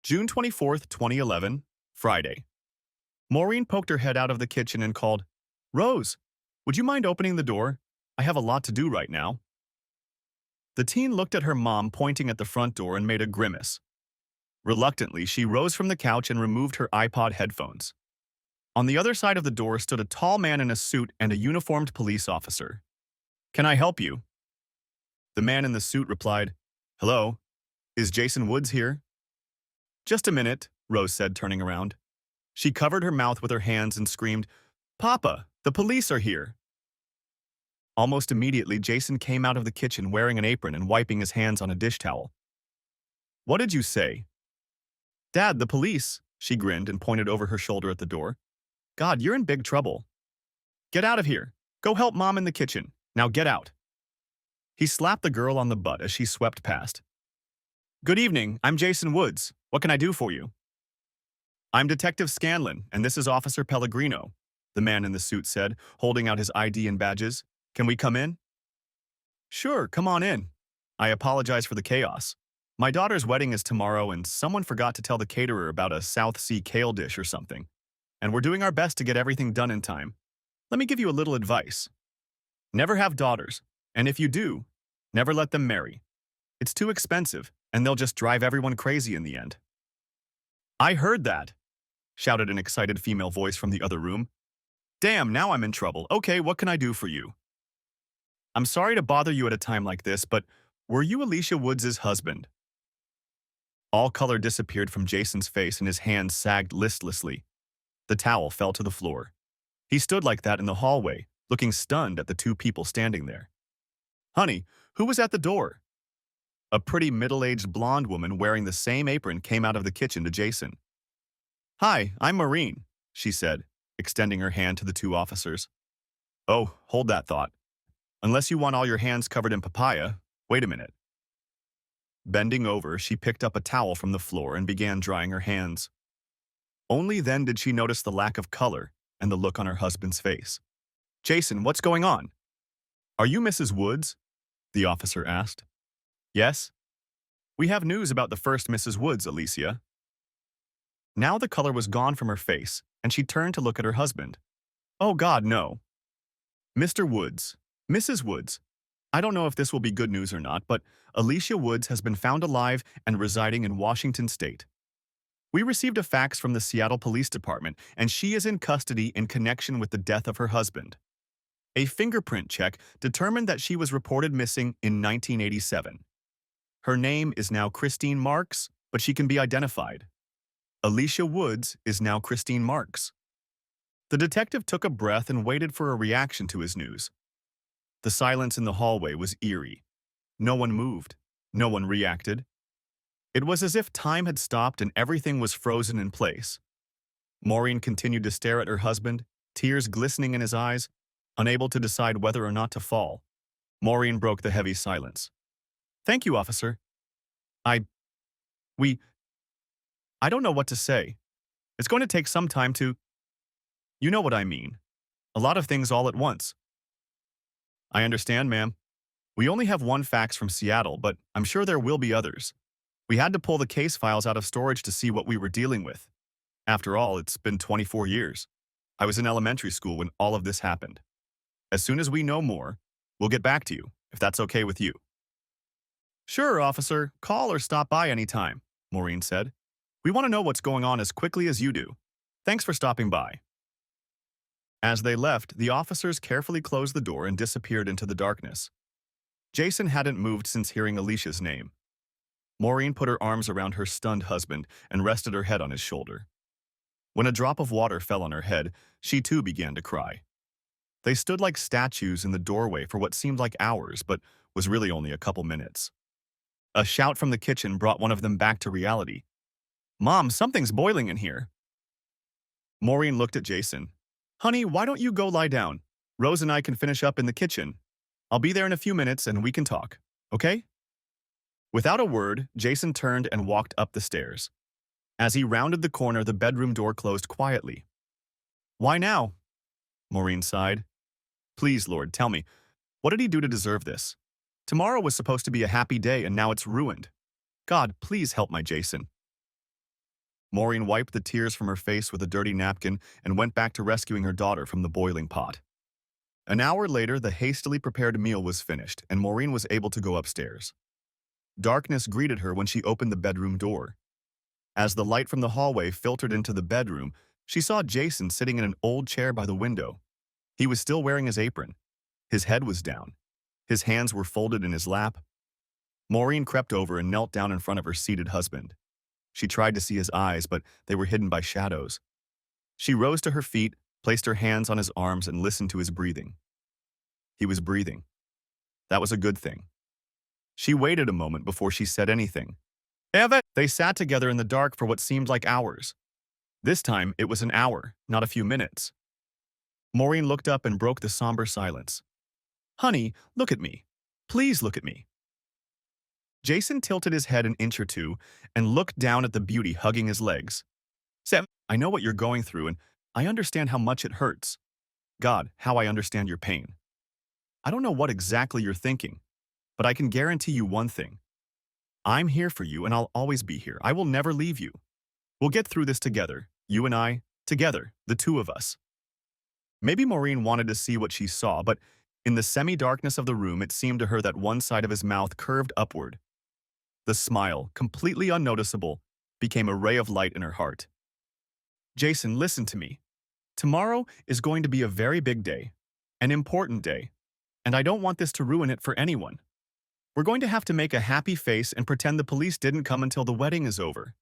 June 24th, 2011, Friday. Maureen poked her head out of the kitchen and called, "Rose, would you mind opening the door? I have a lot to do right now." The teen looked at her mom pointing at the front door and made a grimace. Reluctantly, she rose from the couch and removed her iPod headphones. On the other side of the door stood a tall man in a suit and a uniformed police officer. "Can I help you?" The man in the suit replied, "Hello, is Jason Woods here?" "Just a minute," Rose said, turning around. She covered her mouth with her hands and screamed, "Papa, the police are here!" Almost immediately, Jason came out of the kitchen wearing an apron and wiping his hands on a dish towel. "What did you say?" "Dad, the police," she grinned and pointed over her shoulder at the door. "God, you're in big trouble. Get out of here. Go help Mom in the kitchen. Now get out." He slapped the girl on the butt as she swept past. "Good evening, I'm Jason Woods. What can I do for you?" "I'm Detective Scanlon, and this is Officer Pellegrino," the man in the suit said, holding out his ID and badges. "Can we come in?" "Sure, come on in. I apologize for the chaos. My daughter's wedding is tomorrow, and someone forgot to tell the caterer about a South Sea kale dish or something. And we're doing our best to get everything done in time. Let me give you a little advice. Never have daughters, and if you do, never let them marry. It's too expensive, and they'll just drive everyone crazy in the end." "I heard that," shouted an excited female voice from the other room. "Damn, now I'm in trouble. Okay, what can I do for you?" "I'm sorry to bother you at a time like this, but were you Alicia Woods' husband?" All color disappeared from Jason's face and his hands sagged listlessly. The towel fell to the floor. He stood like that in the hallway, looking stunned at the two people standing there. "Honey, who was at the door?" A pretty middle-aged blonde woman wearing the same apron came out of the kitchen to Jason. "Hi, I'm Maureen," she said, extending her hand to the two officers. "Oh, hold that thought. Unless you want all your hands covered in papaya, wait a minute." Bending over, she picked up a towel from the floor and began drying her hands. Only then did she notice the lack of color and the look on her husband's face. "Jason, what's going on?" "Are you Mrs. Woods?" the officer asked. "Yes." "We have news about the first Mrs. Woods, Alicia." Now the color was gone from her face, and she turned to look at her husband. "Oh God, no." "Mr. Woods, Mrs. Woods, I don't know if this will be good news or not, but Alicia Woods has been found alive and residing in Washington State. We received a fax from the Seattle Police Department, and she is in custody in connection with the death of her husband. A fingerprint check determined that she was reported missing in 1987. Her name is now Christine Marks, but she can be identified. Alicia Woods is now Christine Marks. The detective took a breath and waited for a reaction to his news. The silence in the hallway was eerie. No one moved. No one reacted. It was as if time had stopped and everything was frozen in place. Maureen continued to stare at her husband, tears glistening in his eyes, unable to decide whether or not to fall. Maureen broke the heavy silence. "Thank you, officer. I... we... I don't know what to say. It's going to take some time to... You know what I mean. A lot of things all at once." "I understand, ma'am. We only have one fax from Seattle, but I'm sure there will be others. We had to pull the case files out of storage to see what we were dealing with. After all, it's been 24 years. I was in elementary school when all of this happened. As soon as we know more, we'll get back to you, if that's okay with you." "Sure, officer. Call or stop by anytime," Maureen said. "We want to know what's going on as quickly as you do. Thanks for stopping by." As they left, the officers carefully closed the door and disappeared into the darkness. Jason hadn't moved since hearing Alicia's name. Maureen put her arms around her stunned husband and rested her head on his shoulder. When a drop of water fell on her head, she too began to cry. They stood like statues in the doorway for what seemed like hours, but was really only a couple minutes. A shout from the kitchen brought one of them back to reality. "Mom, something's boiling in here." Maureen looked at Jason. "Honey, why don't you go lie down? Rose and I can finish up in the kitchen. I'll be there in a few minutes and we can talk, okay?" Without a word, Jason turned and walked up the stairs. As he rounded the corner, the bedroom door closed quietly. "Why now?" Maureen sighed. "Please, Lord, tell me, what did he do to deserve this? Tomorrow was supposed to be a happy day and now it's ruined. God, please help my Jason." Maureen wiped the tears from her face with a dirty napkin and went back to rescuing her daughter from the boiling pot. An hour later, the hastily prepared meal was finished, and Maureen was able to go upstairs. Darkness greeted her when she opened the bedroom door. As the light from the hallway filtered into the bedroom, she saw Jason sitting in an old chair by the window. He was still wearing his apron. His head was down. His hands were folded in his lap. Maureen crept over and knelt down in front of her seated husband. She tried to see his eyes, but they were hidden by shadows. She rose to her feet, placed her hands on his arms, and listened to his breathing. He was breathing. That was a good thing. She waited a moment before she said anything. Eva! They sat together in the dark for what seemed like hours. This time, it was an hour, not a few minutes. Maureen looked up and broke the somber silence. Honey, look at me. Please look at me. Jason tilted his head an inch or two and looked down at the beauty hugging his legs. Sam, I know what you're going through, and I understand how much it hurts. God, how I understand your pain. I don't know what exactly you're thinking, but I can guarantee you one thing. I'm here for you, and I'll always be here. I will never leave you. We'll get through this together, you and I, together, the two of us. Maybe Maureen wanted to see what she saw, but in the semi-darkness of the room, it seemed to her that one side of his mouth curved upward. The smile, completely unnoticeable, became a ray of light in her heart. Jason, listen to me. Tomorrow is going to be a very big day, an important day, and I don't want this to ruin it for anyone. We're going to have to make a happy face and pretend the police didn't come until the wedding is over.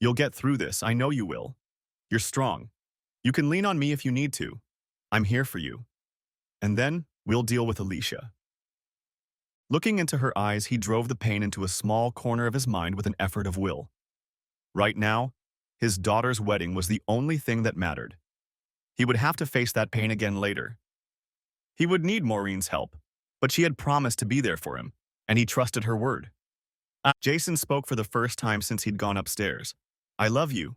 You'll get through this, I know you will. You're strong. You can lean on me if you need to. I'm here for you. And then we'll deal with Alicia. Looking into her eyes, he drove the pain into a small corner of his mind with an effort of will. Right now, his daughter's wedding was the only thing that mattered. He would have to face that pain again later. He would need Maureen's help, but she had promised to be there for him, and he trusted her word. Jason spoke for the first time since he'd gone upstairs. I love you.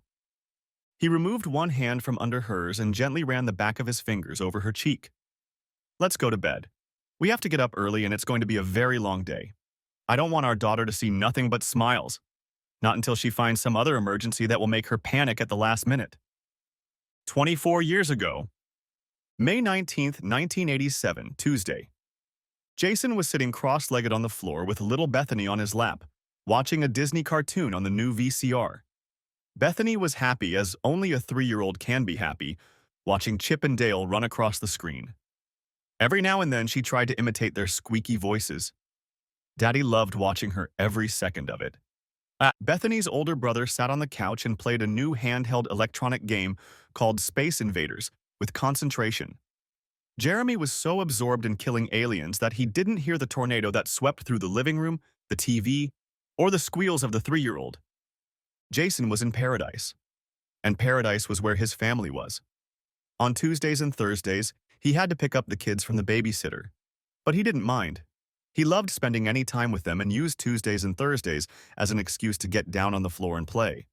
He removed one hand from under hers and gently ran the back of his fingers over her cheek. Let's go to bed. We have to get up early and it's going to be a very long day. I don't want our daughter to see nothing but smiles. Not until she finds some other emergency that will make her panic at the last minute. 24 years ago, May 19th, 1987, Tuesday. Jason was sitting cross-legged on the floor with little Bethany on his lap, watching a Disney cartoon on the new VCR. Bethany was happy as only a 3-year-old can be happy, watching Chip and Dale run across the screen. Every now and then she tried to imitate their squeaky voices. Daddy loved watching her every second of it. Bethany's older brother sat on the couch and played a new handheld electronic game called Space Invaders with concentration. Jeremy was so absorbed in killing aliens that he didn't hear the tornado that swept through the living room, the TV, or the squeals of the 3-year-old. Jason was in paradise, and paradise was where his family was. On Tuesdays and Thursdays, he had to pick up the kids from the babysitter, but he didn't mind. He loved spending any time with them and used Tuesdays and Thursdays as an excuse to get down on the floor and play.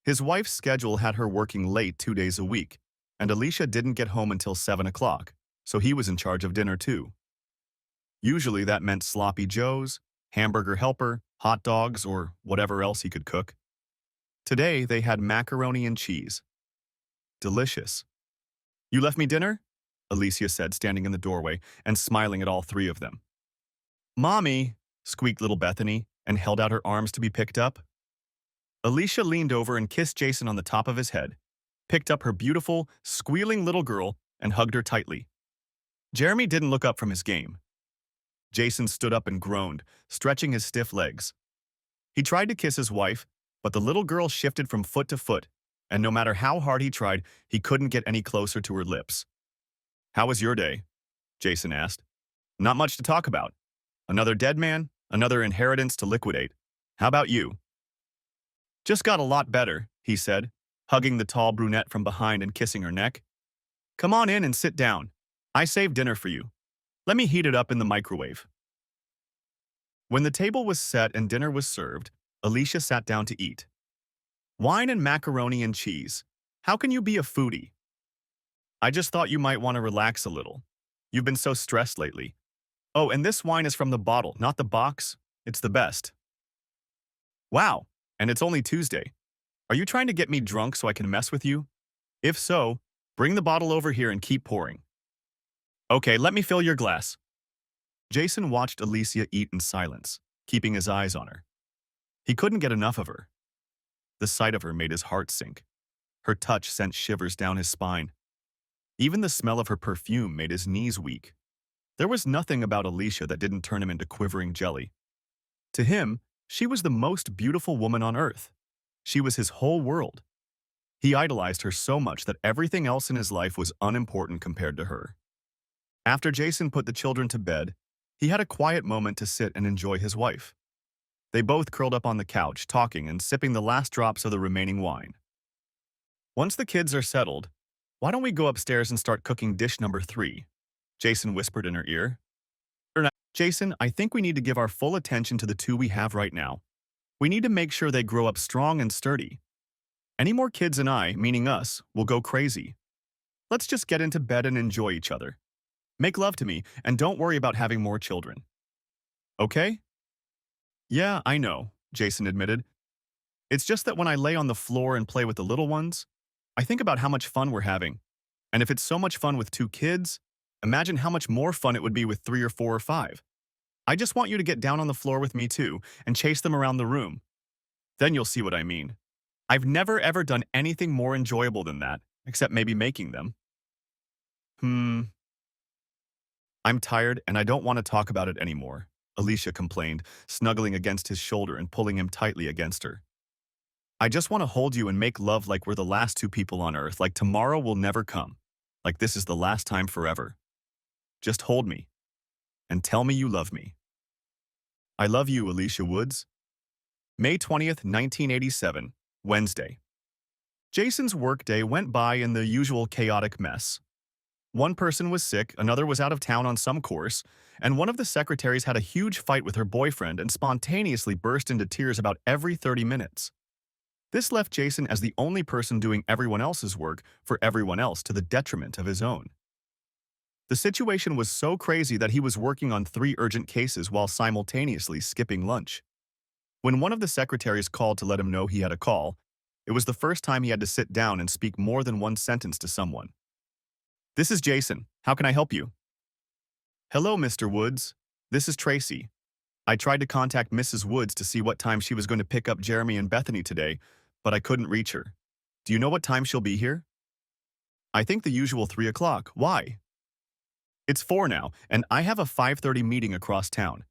His wife's schedule had her working late 2 days a week, and Alicia didn't get home until 7 o'clock, so he was in charge of dinner too. Usually that meant sloppy joes, hamburger helper, hot dogs, or whatever else he could cook. Today they had macaroni and cheese. Delicious. You left me dinner? Alicia said, standing in the doorway and smiling at all three of them. Mommy, squeaked little Bethany and held out her arms to be picked up. Alicia leaned over and kissed Jason on the top of his head, picked up her beautiful, squealing little girl and hugged her tightly. Jeremy didn't look up from his game. Jason stood up and groaned, stretching his stiff legs. He tried to kiss his wife, but the little girl shifted from foot to foot, and no matter how hard he tried, he couldn't get any closer to her lips. How was your day? Jason asked. Not much to talk about. Another dead man, another inheritance to liquidate. How about you? Just got a lot better, he said, hugging the tall brunette from behind and kissing her neck. Come on in and sit down. I saved dinner for you. Let me heat it up in the microwave. When the table was set and dinner was served, Alicia sat down to eat. Wine and macaroni and cheese. How can you be a foodie? I just thought you might want to relax a little. You've been so stressed lately. Oh, and this wine is from the bottle, not the box. It's the best. Wow, and it's only Tuesday. Are you trying to get me drunk so I can mess with you? If so, bring the bottle over here and keep pouring. Okay, let me fill your glass. Jason watched Alicia eat in silence, keeping his eyes on her. He couldn't get enough of her. The sight of her made his heart sink. Her touch sent shivers down his spine. Even the smell of her perfume made his knees weak. There was nothing about Alicia that didn't turn him into quivering jelly. To him, she was the most beautiful woman on earth. She was his whole world. He idolized her so much that everything else in his life was unimportant compared to her. After Jason put the children to bed, he had a quiet moment to sit and enjoy his wife. They both curled up on the couch, talking and sipping the last drops of the remaining wine. Once the kids are settled, why don't we go upstairs and start cooking dish number 3? Jason whispered in her ear. Jason, I think we need to give our full attention to the 2 we have right now. We need to make sure they grow up strong and sturdy. Any more kids and I, meaning us, will go crazy. Let's just get into bed and enjoy each other. Make love to me, and don't worry about having more children. Okay? Yeah, I know, Jason admitted. It's just that when I lay on the floor and play with the little ones, I think about how much fun we're having. And if it's so much fun with 2 kids, imagine how much more fun it would be with 3 or 4 or 5. I just want you to get down on the floor with me too and chase them around the room. Then you'll see what I mean. I've never ever done anything more enjoyable than that, except maybe making them. I'm tired and I don't want to talk about it anymore, Alicia complained, snuggling against his shoulder and pulling him tightly against her. I just want to hold you and make love like we're the last 2 people on Earth, like tomorrow will never come, like this is the last time forever. Just hold me and tell me you love me. I love you, Alicia Woods. May 20th, 1987, Wednesday. Jason's workday went by in the usual chaotic mess. One person was sick, another was out of town on some course, and one of the secretaries had a huge fight with her boyfriend and spontaneously burst into tears about every 30 minutes. This left Jason as the only person doing everyone else's work for everyone else to the detriment of his own. The situation was so crazy that he was working on 3 urgent cases while simultaneously skipping lunch. When one of the secretaries called to let him know he had a call, it was the first time he had to sit down and speak more than one sentence to someone. This is Jason. How can I help you? Hello, Mr. Woods. This is Tracy. I tried to contact Mrs. Woods to see what time she was going to pick up Jeremy and Bethany today, but I couldn't reach her. Do you know what time she'll be here? I think the usual 3 o'clock. Why? It's 4 now, and I have a 5:30 meeting across town.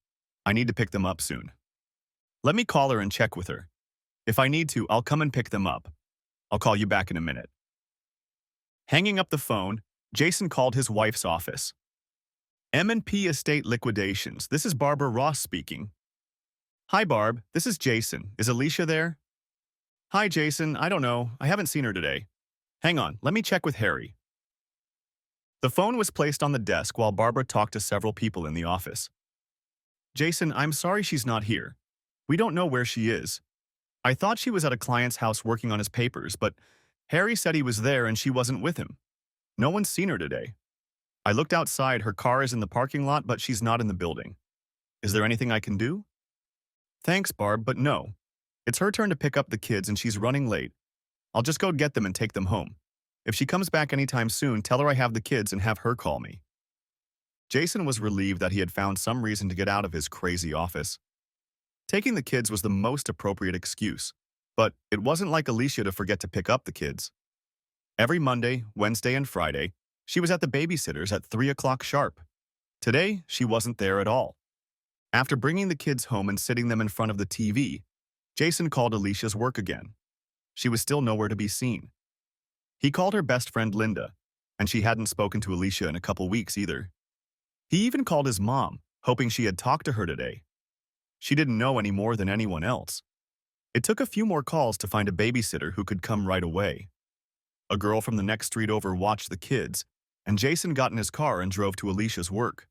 I need to pick them up soon. Let me call her and check with her. If I need to, I'll come and pick them up. I'll call you back in a minute. Hanging up the phone, Jason called his wife's office. M&P Estate Liquidations. This is Barbara Ross speaking. Hi, Barb. This is Jason. Is Alicia there? Hi, Jason. I don't know. I haven't seen her today. Hang on. Let me check with Harry. The phone was placed on the desk while Barbara talked to several people in the office. Jason, I'm sorry she's not here. We don't know where she is. I thought she was at a client's house working on his papers, but Harry said he was there and she wasn't with him. No one's seen her today. I looked outside, her car is in the parking lot, but she's not in the building. Is there anything I can do? Thanks, Barb, but no. It's her turn to pick up the kids and she's running late. I'll just go get them and take them home. If she comes back anytime soon, tell her I have the kids and have her call me. Jason was relieved that he had found some reason to get out of his crazy office. Taking the kids was the most appropriate excuse, but it wasn't like Alicia to forget to pick up the kids. Every Monday, Wednesday, and Friday, she was at the babysitter's at 3 o'clock sharp. Today, she wasn't there at all. After bringing the kids home and sitting them in front of the TV, Jason called Alicia's work again. She was still nowhere to be seen. He called her best friend Linda, and she hadn't spoken to Alicia in a couple weeks either. He even called his mom, hoping she had talked to her today. She didn't know any more than anyone else. It took a few more calls to find a babysitter who could come right away. A girl from the next street over watched the kids, and Jason got in his car and drove to Alicia's work.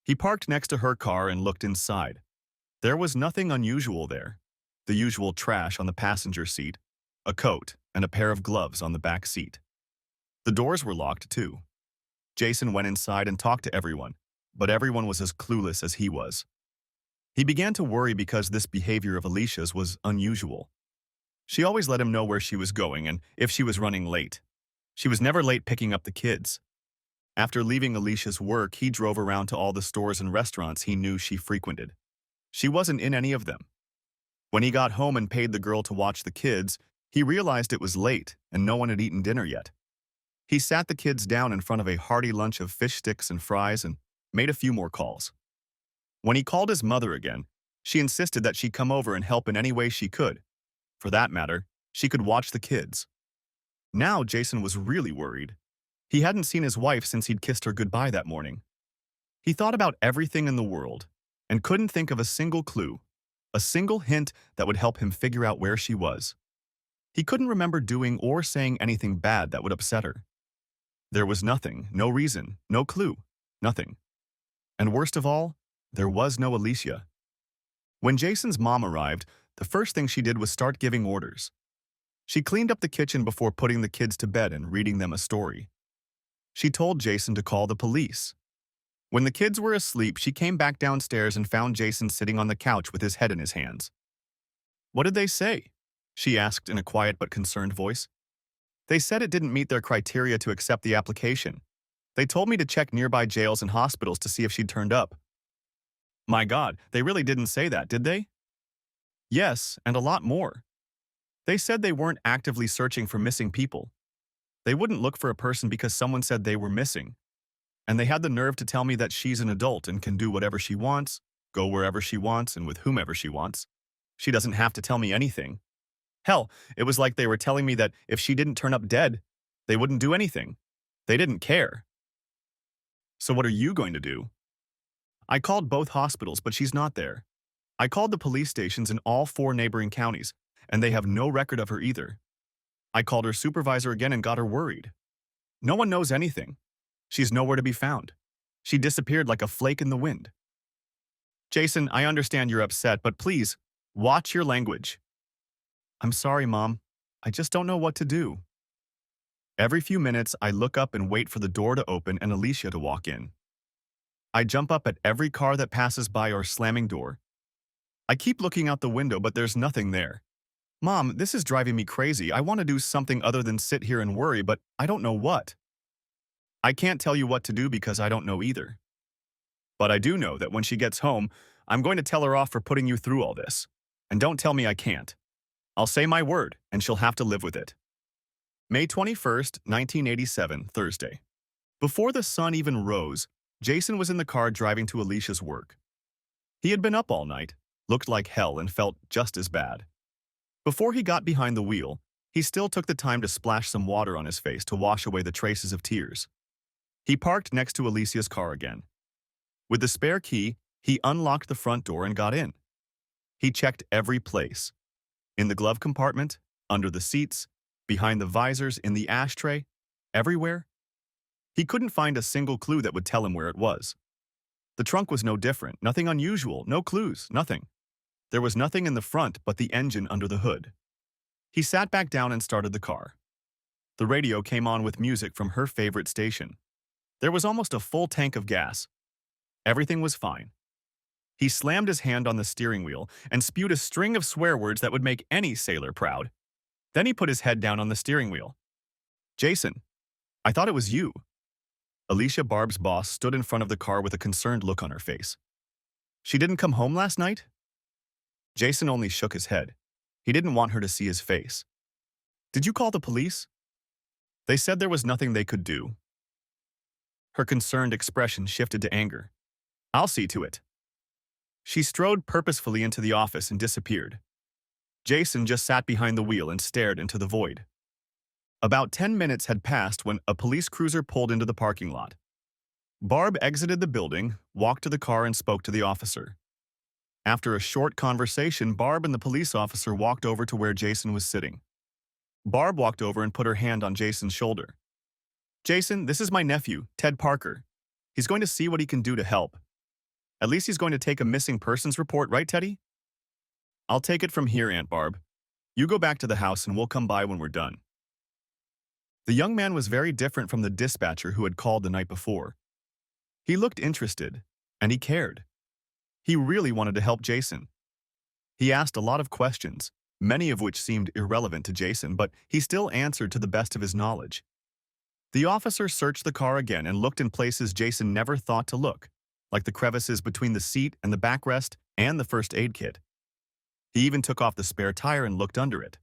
He parked next to her car and looked inside. There was nothing unusual there. The usual trash on the passenger seat, a coat, and a pair of gloves on the back seat. The doors were locked too. Jason went inside and talked to everyone, but everyone was as clueless as he was. He began to worry because this behavior of Alicia's was unusual. She always let him know where she was going and if she was running late. She was never late picking up the kids. After leaving Alicia's work, he drove around to all the stores and restaurants he knew she frequented. She wasn't in any of them. When he got home and paid the girl to watch the kids, he realized it was late and no one had eaten dinner yet. He sat the kids down in front of a hearty lunch of fish sticks and fries and made a few more calls. When he called his mother again, she insisted that she come over and help in any way she could. For that matter, she could watch the kids. Now Jason was really worried. He hadn't seen his wife since he'd kissed her goodbye that morning. He thought about everything in the world and couldn't think of a single clue, a single hint that would help him figure out where she was. He couldn't remember doing or saying anything bad that would upset her. There was nothing, no reason, no clue, nothing. And worst of all, there was no Alicia. When Jason's mom arrived, the first thing she did was start giving orders. She cleaned up the kitchen before putting the kids to bed and reading them a story. She told Jason to call the police. When the kids were asleep, she came back downstairs and found Jason sitting on the couch with his head in his hands. "What did they say?" she asked in a quiet but concerned voice. "They said it didn't meet their criteria to accept the application. They told me to check nearby jails and hospitals to see if she'd turned up." "My God, they really didn't say that, did they?" "Yes, and a lot more. They said they weren't actively searching for missing people. They wouldn't look for a person because someone said they were missing. And they had the nerve to tell me that she's an adult and can do whatever she wants, go wherever she wants, and with whomever she wants. She doesn't have to tell me anything. Hell, it was like they were telling me that if she didn't turn up dead, they wouldn't do anything. They didn't care." "So what are you going to do?" "I called both hospitals, but she's not there. I called the police stations in all 4 neighboring counties, and they have no record of her either. I called her supervisor again and got her worried. No one knows anything. She's nowhere to be found. She disappeared like a flake in the wind." "Jason, I understand you're upset, but please, watch your language." "I'm sorry, Mom. I just don't know what to do." "Every few minutes, I look up and wait for the door to open and Alicia to walk in. I jump up at every car that passes by or slamming door. I keep looking out the window, but there's nothing there. Mom, this is driving me crazy. I want to do something other than sit here and worry, but I don't know what. I can't tell you what to do because I don't know either. But I do know that when she gets home, I'm going to tell her off for putting you through all this. And don't tell me I can't. I'll say my word, and she'll have to live with it." May 21st, 1987, Thursday. Before the sun even rose, Jason was in the car driving to Alicia's work. He had been up all night, looked like hell, and felt just as bad. Before he got behind the wheel, he still took the time to splash some water on his face to wash away the traces of tears. He parked next to Alicia's car again. With the spare key, he unlocked the front door and got in. He checked every place. In the glove compartment, under the seats, behind the visors, in the ashtray, everywhere. He couldn't find a single clue that would tell him where it was. The trunk was no different, nothing unusual, no clues, nothing. There was nothing in the front but the engine under the hood. He sat back down and started the car. The radio came on with music from her favorite station. There was almost a full tank of gas. Everything was fine. He slammed his hand on the steering wheel and spewed a string of swear words that would make any sailor proud. Then he put his head down on the steering wheel. "Jason, I thought it was you." Alicia, Barb's boss, stood in front of the car with a concerned look on her face. "She didn't come home last night?" Jason only shook his head. He didn't want her to see his face. "Did you call the police?" "They said there was nothing they could do." Her concerned expression shifted to anger. "I'll see to it." She strode purposefully into the office and disappeared. Jason just sat behind the wheel and stared into the void. About 10 minutes had passed when a police cruiser pulled into the parking lot. Barb exited the building, walked to the car, and spoke to the officer. After a short conversation, Barb and the police officer walked over to where Jason was sitting. Barb walked over and put her hand on Jason's shoulder. "Jason, this is my nephew, Ted Parker. He's going to see what he can do to help. At least he's going to take a missing persons report, right, Teddy?" "I'll take it from here, Aunt Barb. You go back to the house and we'll come by when we're done." The young man was very different from the dispatcher who had called the night before. He looked interested, and he cared. He really wanted to help Jason. He asked a lot of questions, many of which seemed irrelevant to Jason, but he still answered to the best of his knowledge. The officer searched the car again and looked in places Jason never thought to look, like the crevices between the seat and the backrest and the first aid kit. He even took off the spare tire and looked under it.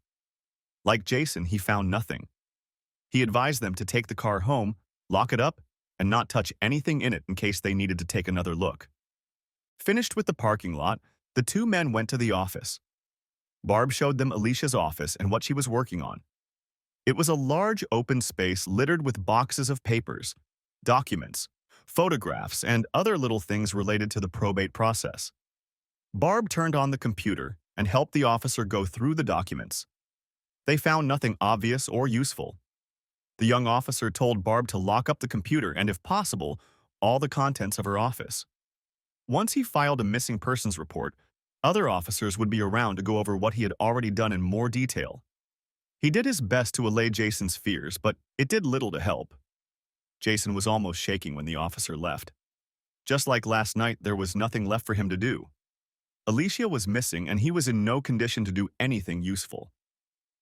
Like Jason, he found nothing. He advised them to take the car home, lock it up, and not touch anything in it in case they needed to take another look. Finished with the parking lot, the two men went to the office. Barb showed them Alicia's office and what she was working on. It was a large open space littered with boxes of papers, documents, photographs, and other little things related to the probate process. Barb turned on the computer and helped the officer go through the documents. They found nothing obvious or useful. The young officer told Barb to lock up the computer and, if possible, all the contents of her office. Once he filed a missing persons report, other officers would be around to go over what he had already done in more detail. He did his best to allay Jason's fears, but it did little to help. Jason was almost shaking when the officer left. Just like last night, there was nothing left for him to do. Alicia was missing, and he was in no condition to do anything useful.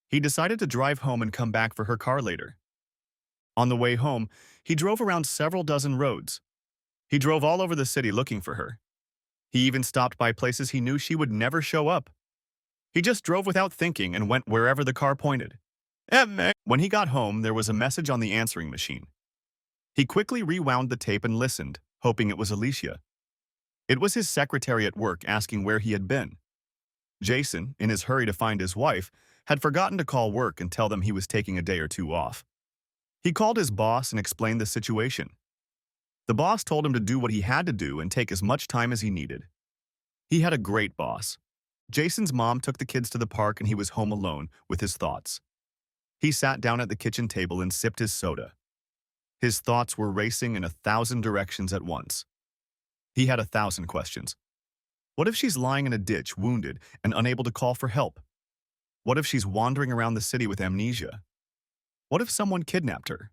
He decided to drive home and come back for her car later. On the way home, he drove around several dozen roads. He drove all over the city looking for her. He even stopped by places he knew she would never show up. He just drove without thinking and went wherever the car pointed. When he got home, there was a message on the answering machine. He quickly rewound the tape and listened, hoping it was Alicia. It was his secretary at work asking where he had been. Jason, in his hurry to find his wife, had forgotten to call work and tell them he was taking a day or two off. He called his boss and explained the situation. The boss told him to do what he had to do and take as much time as he needed. He had a great boss. Jason's mom took the kids to the park and he was home alone with his thoughts. He sat down at the kitchen table and sipped his soda. His thoughts were racing in 1,000 directions at once. He had 1,000 questions. What if she's lying in a ditch, wounded, and unable to call for help? What if she's wandering around the city with amnesia? What if someone kidnapped her?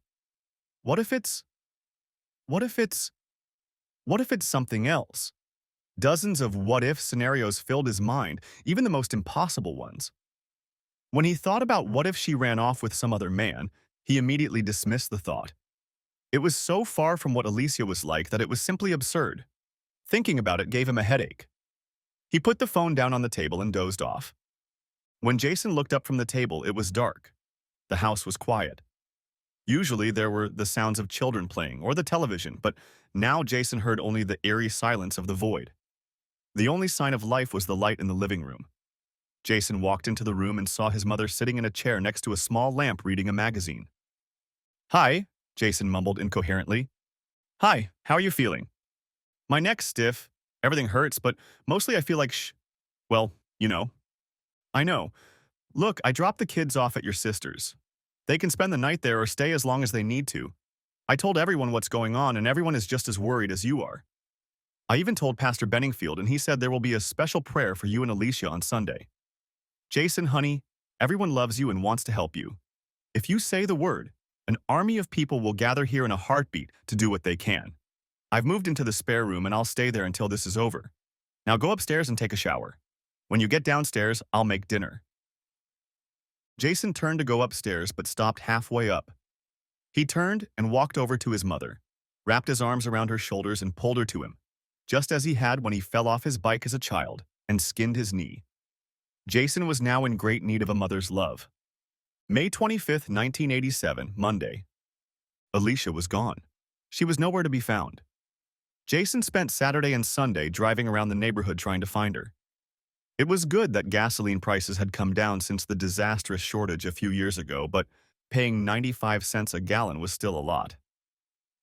What if it's something else? Dozens of what-if scenarios filled his mind, even the most impossible ones. When he thought about what if she ran off with some other man, he immediately dismissed the thought. It was so far from what Alicia was like that it was simply absurd. Thinking about it gave him a headache. He put the phone down on the table and dozed off. When Jason looked up from the table, it was dark. The house was quiet. Usually there were the sounds of children playing or the television, but now Jason heard only the eerie silence of the void. The only sign of life was the light in the living room. Jason walked into the room and saw his mother sitting in a chair next to a small lamp reading a magazine. "Hi," Jason mumbled incoherently. "Hi, how are you feeling?" "My neck's stiff. Everything hurts, but mostly I feel like well, you know." "I know. Look, I dropped the kids off at your sister's. They can spend the night there or stay as long as they need to. I told everyone what's going on, and everyone is just as worried as you are. I even told Pastor Benningfield, and he said there will be a special prayer for you and Alicia on Sunday. Jason, honey, everyone loves you and wants to help you. If you say the word, an army of people will gather here in a heartbeat to do what they can. I've moved into the spare room, and I'll stay there until this is over. Now go upstairs and take a shower. When you get downstairs, I'll make dinner." Jason turned to go upstairs but stopped halfway up. He turned and walked over to his mother, wrapped his arms around her shoulders and pulled her to him, just as he had when he fell off his bike as a child and skinned his knee. Jason was now in great need of a mother's love. May 25th, 1987, Monday. Alicia was gone. She was nowhere to be found. Jason spent Saturday and Sunday driving around the neighborhood trying to find her. It was good that gasoline prices had come down since the disastrous shortage a few years ago, but paying 95 cents a gallon was still a lot.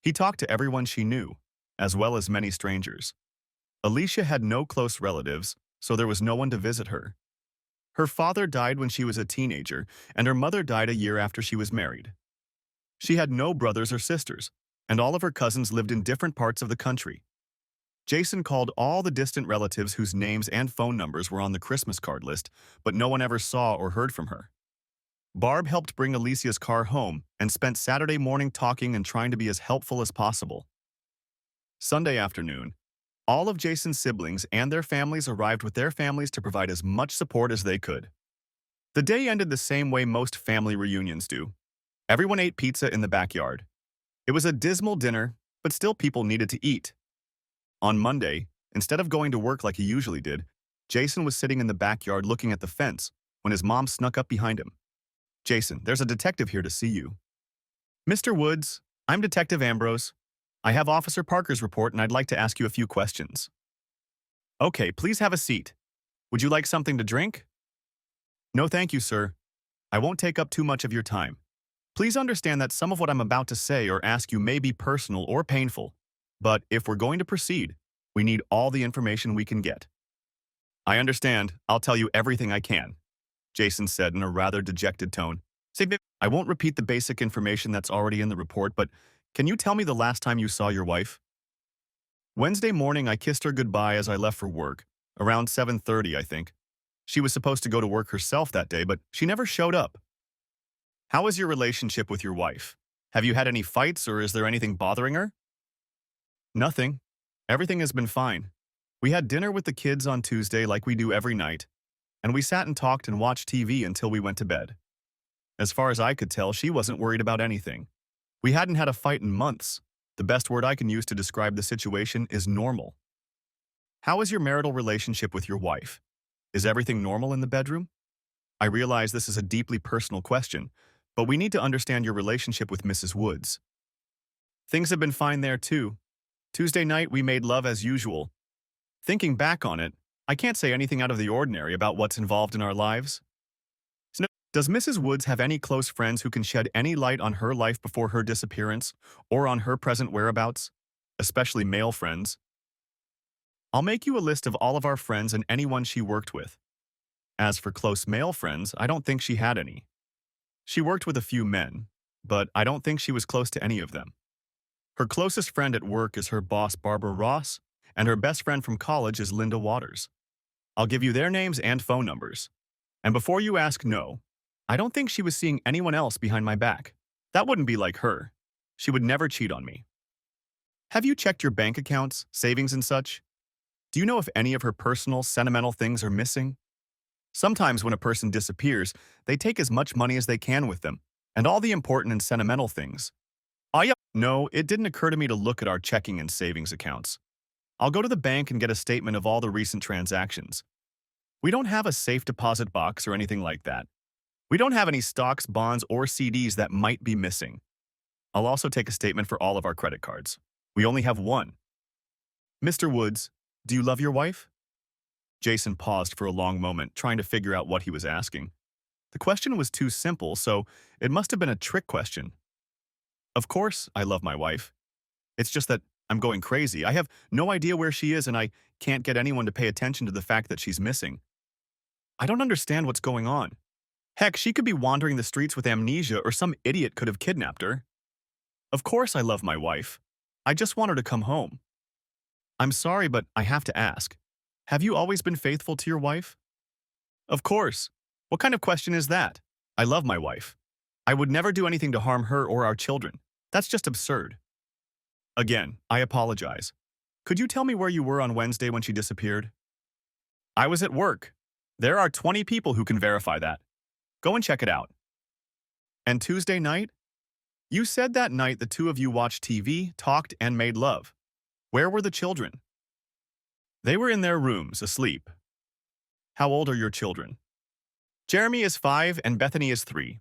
He talked to everyone she knew, as well as many strangers. Alicia had no close relatives, so there was no one to visit her. Her father died when she was a teenager, and her mother died a year after she was married. She had no brothers or sisters, and all of her cousins lived in different parts of the country. Jason called all the distant relatives whose names and phone numbers were on the Christmas card list, but no one ever saw or heard from her. Barb helped bring Alicia's car home and spent Saturday morning talking and trying to be as helpful as possible. Sunday afternoon, all of Jason's siblings and their families arrived with their families to provide as much support as they could. The day ended the same way most family reunions do. Everyone ate pizza in the backyard. It was a dismal dinner, but still people needed to eat. On Monday, instead of going to work like he usually did, Jason was sitting in the backyard looking at the fence when his mom snuck up behind him. "Jason, there's a detective here to see you." "Mr. Woods, I'm Detective Ambrose. I have Officer Parker's report and I'd like to ask you a few questions." "Okay, please have a seat. Would you like something to drink?" "No, thank you, sir. I won't take up too much of your time. Please understand that some of what I'm about to say or ask you may be personal or painful, but if we're going to proceed, we need all the information we can get." "I understand. I'll tell you everything I can," Jason said in a rather dejected tone. "I won't repeat the basic information that's already in the report, but can you tell me the last time you saw your wife?" "Wednesday morning, I kissed her goodbye as I left for work, around 7:30, I think. She was supposed to go to work herself that day, but she never showed up." "How is your relationship with your wife? Have you had any fights or is there anything bothering her?" "Nothing. Everything has been fine. We had dinner with the kids on Tuesday like we do every night, and we sat and talked and watched TV until we went to bed. As far as I could tell, she wasn't worried about anything. We hadn't had a fight in months. The best word I can use to describe the situation is normal." "How is your marital relationship with your wife? Is everything normal in the bedroom?" I realize this is a deeply personal question, but we need to understand your relationship with Mrs. Woods. "Things have been fine there too. Tuesday night we made love as usual. Thinking back on it, I can't say anything out of the ordinary about what's involved in our lives." "Does Mrs. Woods have any close friends who can shed any light on her life before her disappearance or on her present whereabouts, especially male friends?" "I'll make you a list of all of our friends and anyone she worked with. As for close male friends, I don't think she had any. She worked with a few men, but I don't think she was close to any of them. Her closest friend at work is her boss Barbara Ross, and her best friend from college is Linda Waters. I'll give you their names and phone numbers. And before you ask, no, I don't think she was seeing anyone else behind my back. That wouldn't be like her. She would never cheat on me. Have you checked your bank accounts, savings and such? Do you know if any of her personal, sentimental things are missing? Sometimes when a person disappears, they take as much money as they can with them, and all the important and sentimental things. No, it didn't occur to me to look at our checking and savings accounts. I'll go to the bank and get a statement of all the recent transactions. We don't have a safe deposit box or anything like that. We don't have any stocks, bonds, or CDs that might be missing. I'll also take a statement for all of our credit cards. We only have one." "Mr. Woods, do you love your wife?" Jason paused for a long moment, trying to figure out what he was asking. The question was too simple, so it must have been a trick question. "Of course, I love my wife. It's just that I'm going crazy. I have no idea where she is and I can't get anyone to pay attention to the fact that she's missing. I don't understand what's going on. Heck, she could be wandering the streets with amnesia or some idiot could have kidnapped her. Of course I love my wife. I just want her to come home. I'm sorry, but I have to ask. Have you always been faithful to your wife?" "Of course. What kind of question is that? I love my wife. I would never do anything to harm her or our children. That's just absurd." "Again, I apologize. Could you tell me where you were on Wednesday when she disappeared?" "I was at work. There are 20 people who can verify that. Go and check it out." "And Tuesday night? You said that night the two of you watched TV, talked, and made love. Where were the children?" "They were in their rooms, asleep." "How old are your children?" "Jeremy is 5 and Bethany is 3.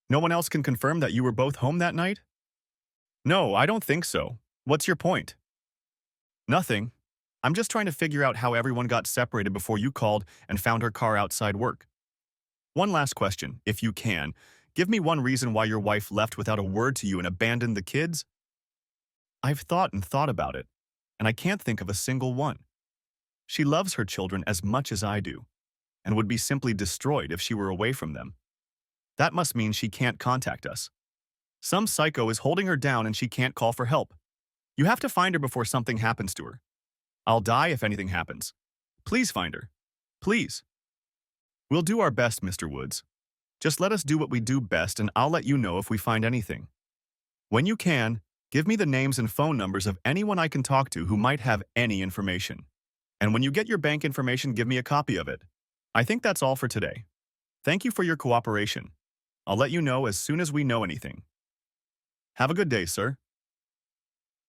No one else can confirm that you were both home that night?" "No, I don't think so. What's your point?" "Nothing. I'm just trying to figure out how everyone got separated before you called and found her car outside work. One last question, if you can. Give me one reason why your wife left without a word to you and abandoned the kids." "I've thought and thought about it, and I can't think of a single one. She loves her children as much as I do, and would be simply destroyed if she were away from them. That must mean she can't contact us. Some psycho is holding her down and she can't call for help. You have to find her before something happens to her. I'll die if anything happens. Please find her. Please." "We'll do our best, Mr. Woods. Just let us do what we do best and I'll let you know if we find anything. When you can, give me the names and phone numbers of anyone I can talk to who might have any information. And when you get your bank information, give me a copy of it. I think that's all for today." Thank you for your cooperation. I'll let you know as soon as we know anything. Have a good day, sir.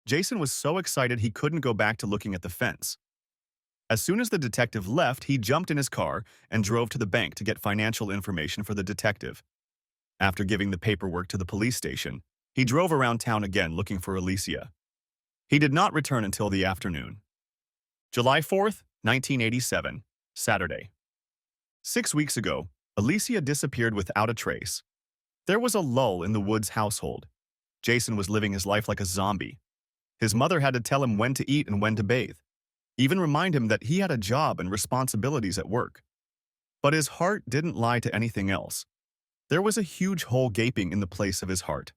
Jason was so excited he couldn't go back to looking at the fence. As soon as the detective left, he jumped in his car and drove to the bank to get financial information for the detective. After giving the paperwork to the police station, he drove around town again looking for Alicia. He did not return until the afternoon. July 4th, 1987, Saturday. 6 weeks ago, Alicia disappeared without a trace. There was a lull in the Woods household. Jason was living his life like a zombie. His mother had to tell him when to eat and when to bathe, even remind him that he had a job and responsibilities at work. But his heart didn't lie to anything else. There was a huge hole gaping in the place of his heart.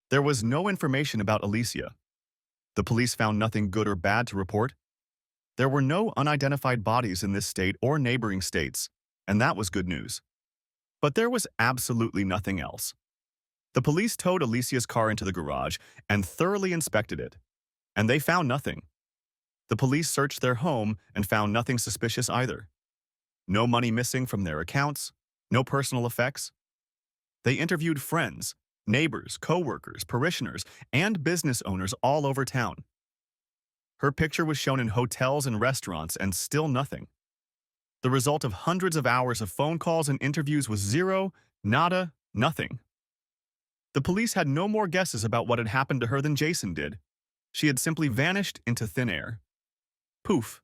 There was no information about Alicia. The police found nothing good or bad to report. There were no unidentified bodies in this state or neighboring states, and that was good news. But there was absolutely nothing else. The police towed Alicia's car into the garage and thoroughly inspected it, and they found nothing. The police searched their home and found nothing suspicious either. No money missing from their accounts, no personal effects. They interviewed friends, neighbors, co-workers, parishioners, and business owners all over town. Her picture was shown in hotels and restaurants, and still nothing. The result of hundreds of hours of phone calls and interviews was zero, nada, nothing. The police had no more guesses about what had happened to her than Jason did. She had simply vanished into thin air. Poof.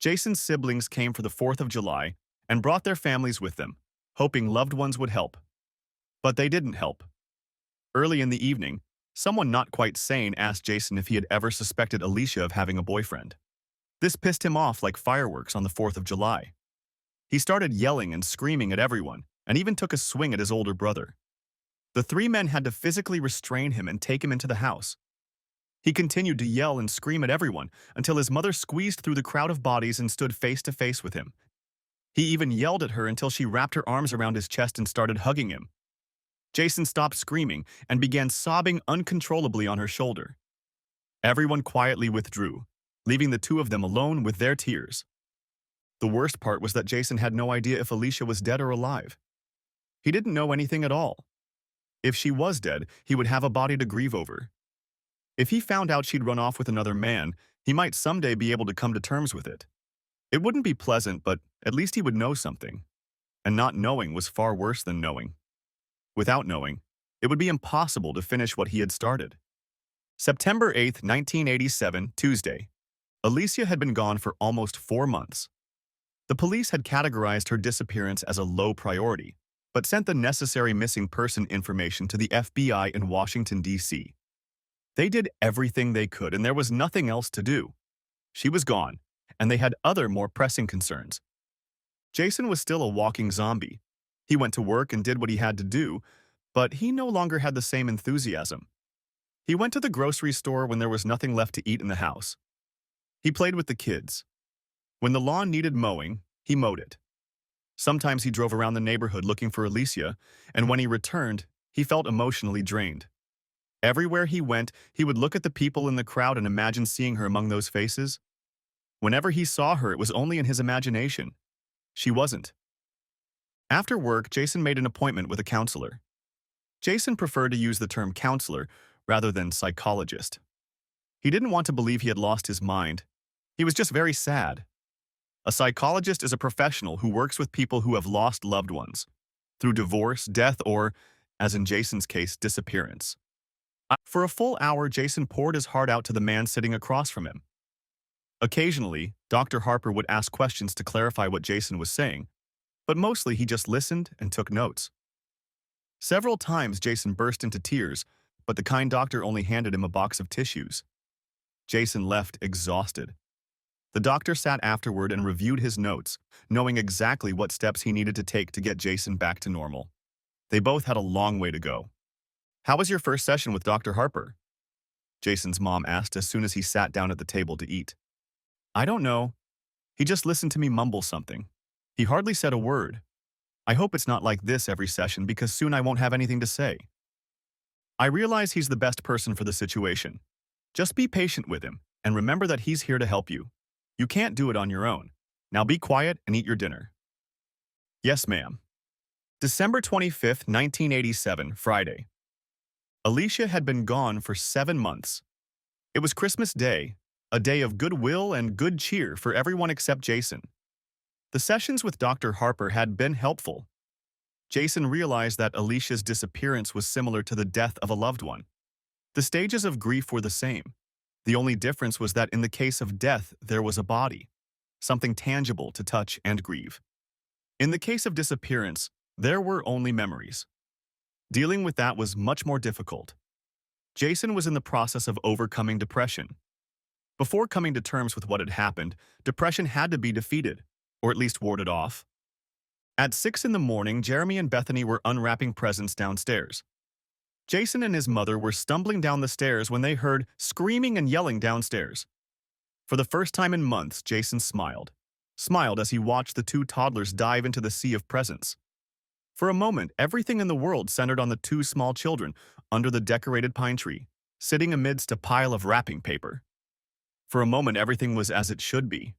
Jason's siblings came for the 4th of July and brought their families with them, hoping loved ones would help. But they didn't help. Early in the evening, someone not quite sane asked Jason if he had ever suspected Alicia of having a boyfriend. This pissed him off like fireworks on the 4th of July. He started yelling and screaming at everyone, and even took a swing at his older brother. The three men had to physically restrain him and take him into the house. He continued to yell and scream at everyone until his mother squeezed through the crowd of bodies and stood face to face with him. He even yelled at her until she wrapped her arms around his chest and started hugging him. Jason stopped screaming and began sobbing uncontrollably on her shoulder. Everyone quietly withdrew, leaving the two of them alone with their tears. The worst part was that Jason had no idea if Alicia was dead or alive. He didn't know anything at all. If she was dead, he would have a body to grieve over. If he found out she'd run off with another man, he might someday be able to come to terms with it. It wouldn't be pleasant, but at least he would know something. And not knowing was far worse than knowing. Without knowing, it would be impossible to finish what he had started. September 8th, 1987, Tuesday. Alicia had been gone for almost 4 months. The police had categorized her disappearance as a low priority, but sent the necessary missing person information to the FBI in Washington, D.C. They did everything they could, and there was nothing else to do. She was gone, and they had other more pressing concerns. Jason was still a walking zombie. He went to work and did what he had to do, but he no longer had the same enthusiasm. He went to the grocery store when there was nothing left to eat in the house. He played with the kids. When the lawn needed mowing, he mowed it. Sometimes he drove around the neighborhood looking for Alicia, and when he returned, he felt emotionally drained. Everywhere he went, he would look at the people in the crowd and imagine seeing her among those faces. Whenever he saw her, it was only in his imagination. She wasn't. After work, Jason made an appointment with a counselor. Jason preferred to use the term counselor rather than psychologist. He didn't want to believe he had lost his mind. He was just very sad. A psychologist is a professional who works with people who have lost loved ones, through divorce, death, or, as in Jason's case, disappearance. For a full hour, Jason poured his heart out to the man sitting across from him. Occasionally, Dr. Harper would ask questions to clarify what Jason was saying, but mostly he just listened and took notes. Several times Jason burst into tears, but the kind doctor only handed him a box of tissues. Jason left exhausted. The doctor sat afterward and reviewed his notes, knowing exactly what steps he needed to take to get Jason back to normal. They both had a long way to go. "How was your first session with Dr. Harper?" Jason's mom asked as soon as he sat down at the table to eat. "I don't know. He just listened to me mumble something. He hardly said a word. I hope it's not like this every session because soon I won't have anything to say. I realize he's the best person for the situation. Just be patient with him and remember that he's here to help you. You can't do it on your own. Now be quiet and eat your dinner." "Yes, ma'am." December 25th, 1987, Friday. Alicia had been gone for 7 months. It was Christmas Day, a day of goodwill and good cheer for everyone except Jason. The sessions with Dr. Harper had been helpful. Jason realized that Alicia's disappearance was similar to the death of a loved one. The stages of grief were the same. The only difference was that in the case of death, there was a body, something tangible to touch and grieve. In the case of disappearance, there were only memories. Dealing with that was much more difficult. Jason was in the process of overcoming depression. Before coming to terms with what had happened, depression had to be defeated, or at least warded off. At 6 in the morning, Jeremy and Bethany were unwrapping presents downstairs. Jason and his mother were stumbling down the stairs when they heard screaming and yelling downstairs. For the first time in months, Jason smiled as he watched the two toddlers dive into the sea of presents. For a moment, everything in the world centered on the two small children under the decorated pine tree, sitting amidst a pile of wrapping paper. For a moment, everything was as it should be.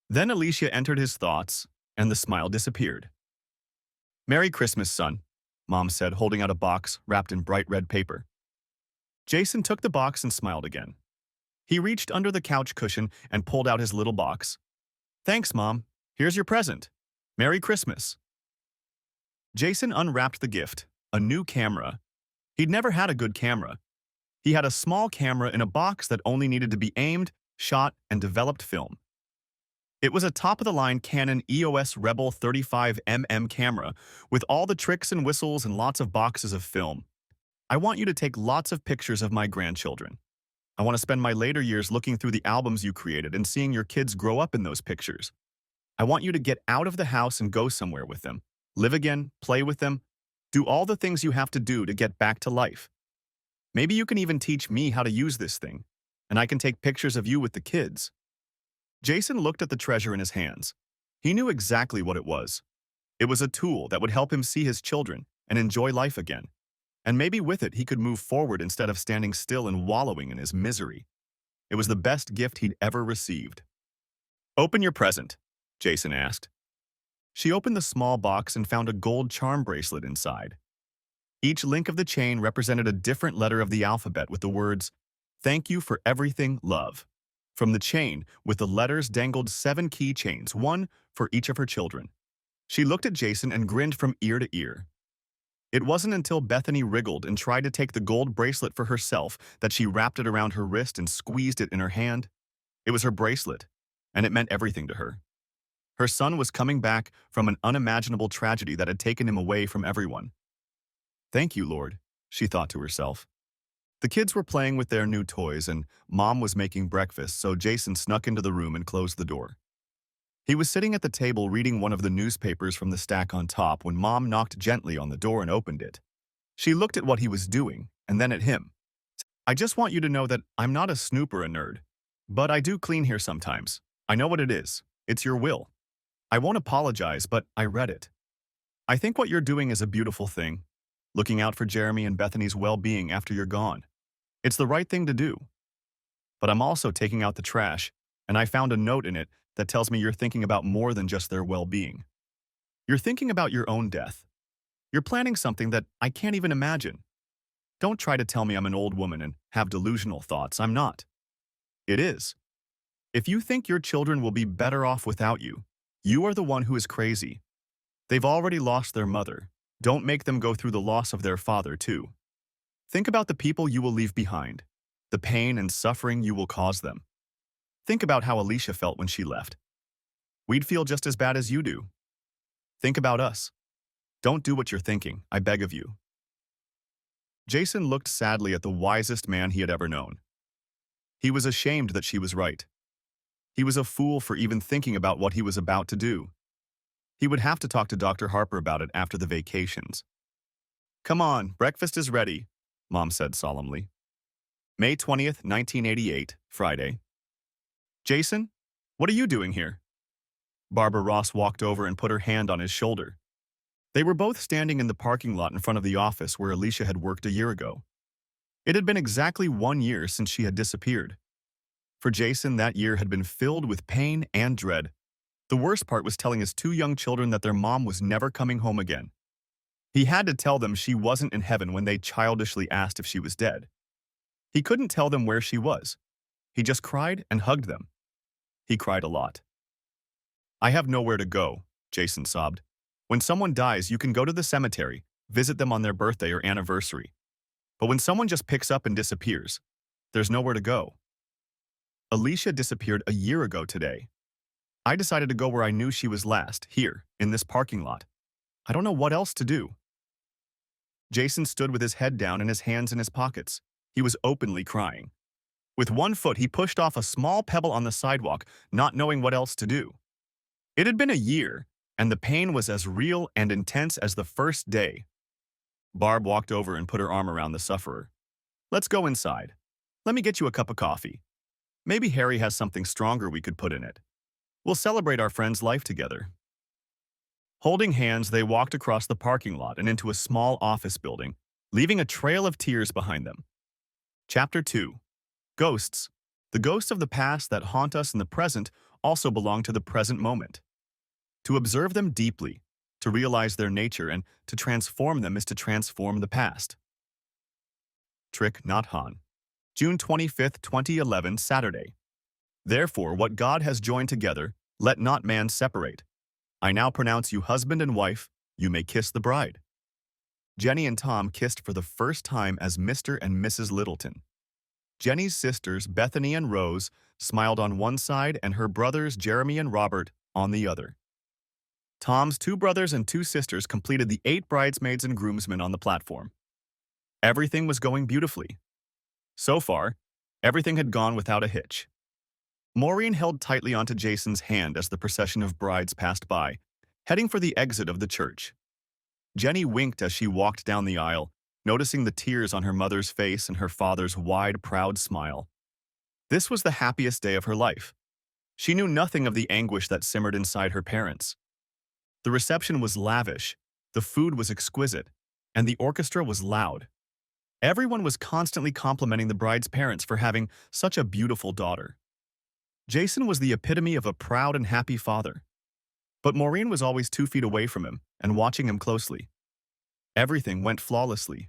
Then Alicia entered his thoughts, and the smile disappeared. "Merry Christmas, son," Mom said, holding out a box wrapped in bright red paper. Jason took the box and smiled again. He reached under the couch cushion and pulled out his little box. "Thanks, Mom. Here's your present. Merry Christmas." Jason unwrapped the gift, a new camera. He'd never had a good camera. He had a small camera in a box that only needed to be aimed, shot, and developed film. It was a top-of-the-line Canon EOS Rebel 35mm camera with all the tricks and whistles and lots of boxes of film. "I want you to take lots of pictures of my grandchildren. I want to spend my later years looking through the albums you created and seeing your kids grow up in those pictures. I want you to get out of the house and go somewhere with them. Live again, play with them, do all the things you have to do to get back to life. Maybe you can even teach me how to use this thing, and I can take pictures of you with the kids." Jason looked at the treasure in his hands. He knew exactly what it was. It was a tool that would help him see his children and enjoy life again. And maybe with it he could move forward instead of standing still and wallowing in his misery. It was the best gift he'd ever received. "Open your present," Jason asked. She opened the small box and found a gold charm bracelet inside. Each link of the chain represented a different letter of the alphabet with the words, "Thank you for everything, love." From the chain, with the letters dangled 7 keychains, one for each of her children. She looked at Jason and grinned from ear to ear. It wasn't until Bethany wriggled and tried to take the gold bracelet for herself that she wrapped it around her wrist and squeezed it in her hand. It was her bracelet, and it meant everything to her. Her son was coming back from an unimaginable tragedy that had taken him away from everyone. "Thank you, Lord," she thought to herself. The kids were playing with their new toys, and Mom was making breakfast, so Jason snuck into the room and closed the door. He was sitting at the table reading one of the newspapers from the stack on top when Mom knocked gently on the door and opened it. She looked at what he was doing, and then at him. "I just want you to know that I'm not a snoop or a nerd, but I do clean here sometimes. I know what it is. It's your will. I won't apologize, but I read it. I think what you're doing is a beautiful thing, looking out for Jeremy and Bethany's well-being after you're gone. It's the right thing to do. But I'm also taking out the trash, and I found a note in it that tells me you're thinking about more than just their well-being. You're thinking about your own death. You're planning something that I can't even imagine. Don't try to tell me I'm an old woman and have delusional thoughts. I'm not. It is. If you think your children will be better off without you, you are the one who is crazy. They've already lost their mother. Don't make them go through the loss of their father, too. Think about the people you will leave behind, the pain and suffering you will cause them. Think about how Alicia felt when she left. We'd feel just as bad as you do. Think about us. Don't do what you're thinking, I beg of you." Jason looked sadly at the wisest man he had ever known. He was ashamed that she was right. He was a fool for even thinking about what he was about to do. He would have to talk to Dr. Harper about it after the vacations. "Come on, breakfast is ready," Mom said solemnly. May 20th, 1988, Friday. "Jason, what are you doing here?" Barbara Ross walked over and put her hand on his shoulder. They were both standing in the parking lot in front of the office where Alicia had worked a year ago. It had been exactly 1 year since she had disappeared. For Jason, that year had been filled with pain and dread. The worst part was telling his 2 young children that their mom was never coming home again. He had to tell them she wasn't in heaven when they childishly asked if she was dead. He couldn't tell them where she was. He just cried and hugged them. He cried a lot. "I have nowhere to go," Jason sobbed. "When someone dies, you can go to the cemetery, visit them on their birthday or anniversary. But when someone just picks up and disappears, there's nowhere to go." Alicia disappeared a year ago today. I decided to go where I knew she was last, here, in this parking lot. I don't know what else to do. Jason stood with his head down and his hands in his pockets. He was openly crying. With one foot, he pushed off a small pebble on the sidewalk, not knowing what else to do. It had been a year, and the pain was as real and intense as the first day. Barb walked over and put her arm around the sufferer. "Let's go inside. Let me get you a cup of coffee. Maybe Harry has something stronger we could put in it. We'll celebrate our friend's life together." Holding hands, they walked across the parking lot and into a small office building, leaving a trail of tears behind them. Chapter 2. Ghosts. The ghosts of the past that haunt us in the present also belong to the present moment. To observe them deeply, to realize their nature, and to transform them is to transform the past. Trick Not Han. June 25, 2011, Saturday. Therefore, what God has joined together, let not man separate. I now pronounce you husband and wife, you may kiss the bride. Jenny and Tom kissed for the first time as Mr. and Mrs. Littleton. Jenny's sisters, Bethany and Rose, smiled on one side and her brothers, Jeremy and Robert, on the other. Tom's 2 brothers and 2 sisters completed the 8 bridesmaids and groomsmen on the platform. Everything was going beautifully. So far, everything had gone without a hitch. Maureen held tightly onto Jason's hand as the procession of brides passed by, heading for the exit of the church. Jenny winked as she walked down the aisle, noticing the tears on her mother's face and her father's wide, proud smile. This was the happiest day of her life. She knew nothing of the anguish that simmered inside her parents. The reception was lavish, the food was exquisite, and the orchestra was loud. Everyone was constantly complimenting the bride's parents for having such a beautiful daughter. Jason was the epitome of a proud and happy father. But Maureen was always 2 feet away from him and watching him closely. Everything went flawlessly.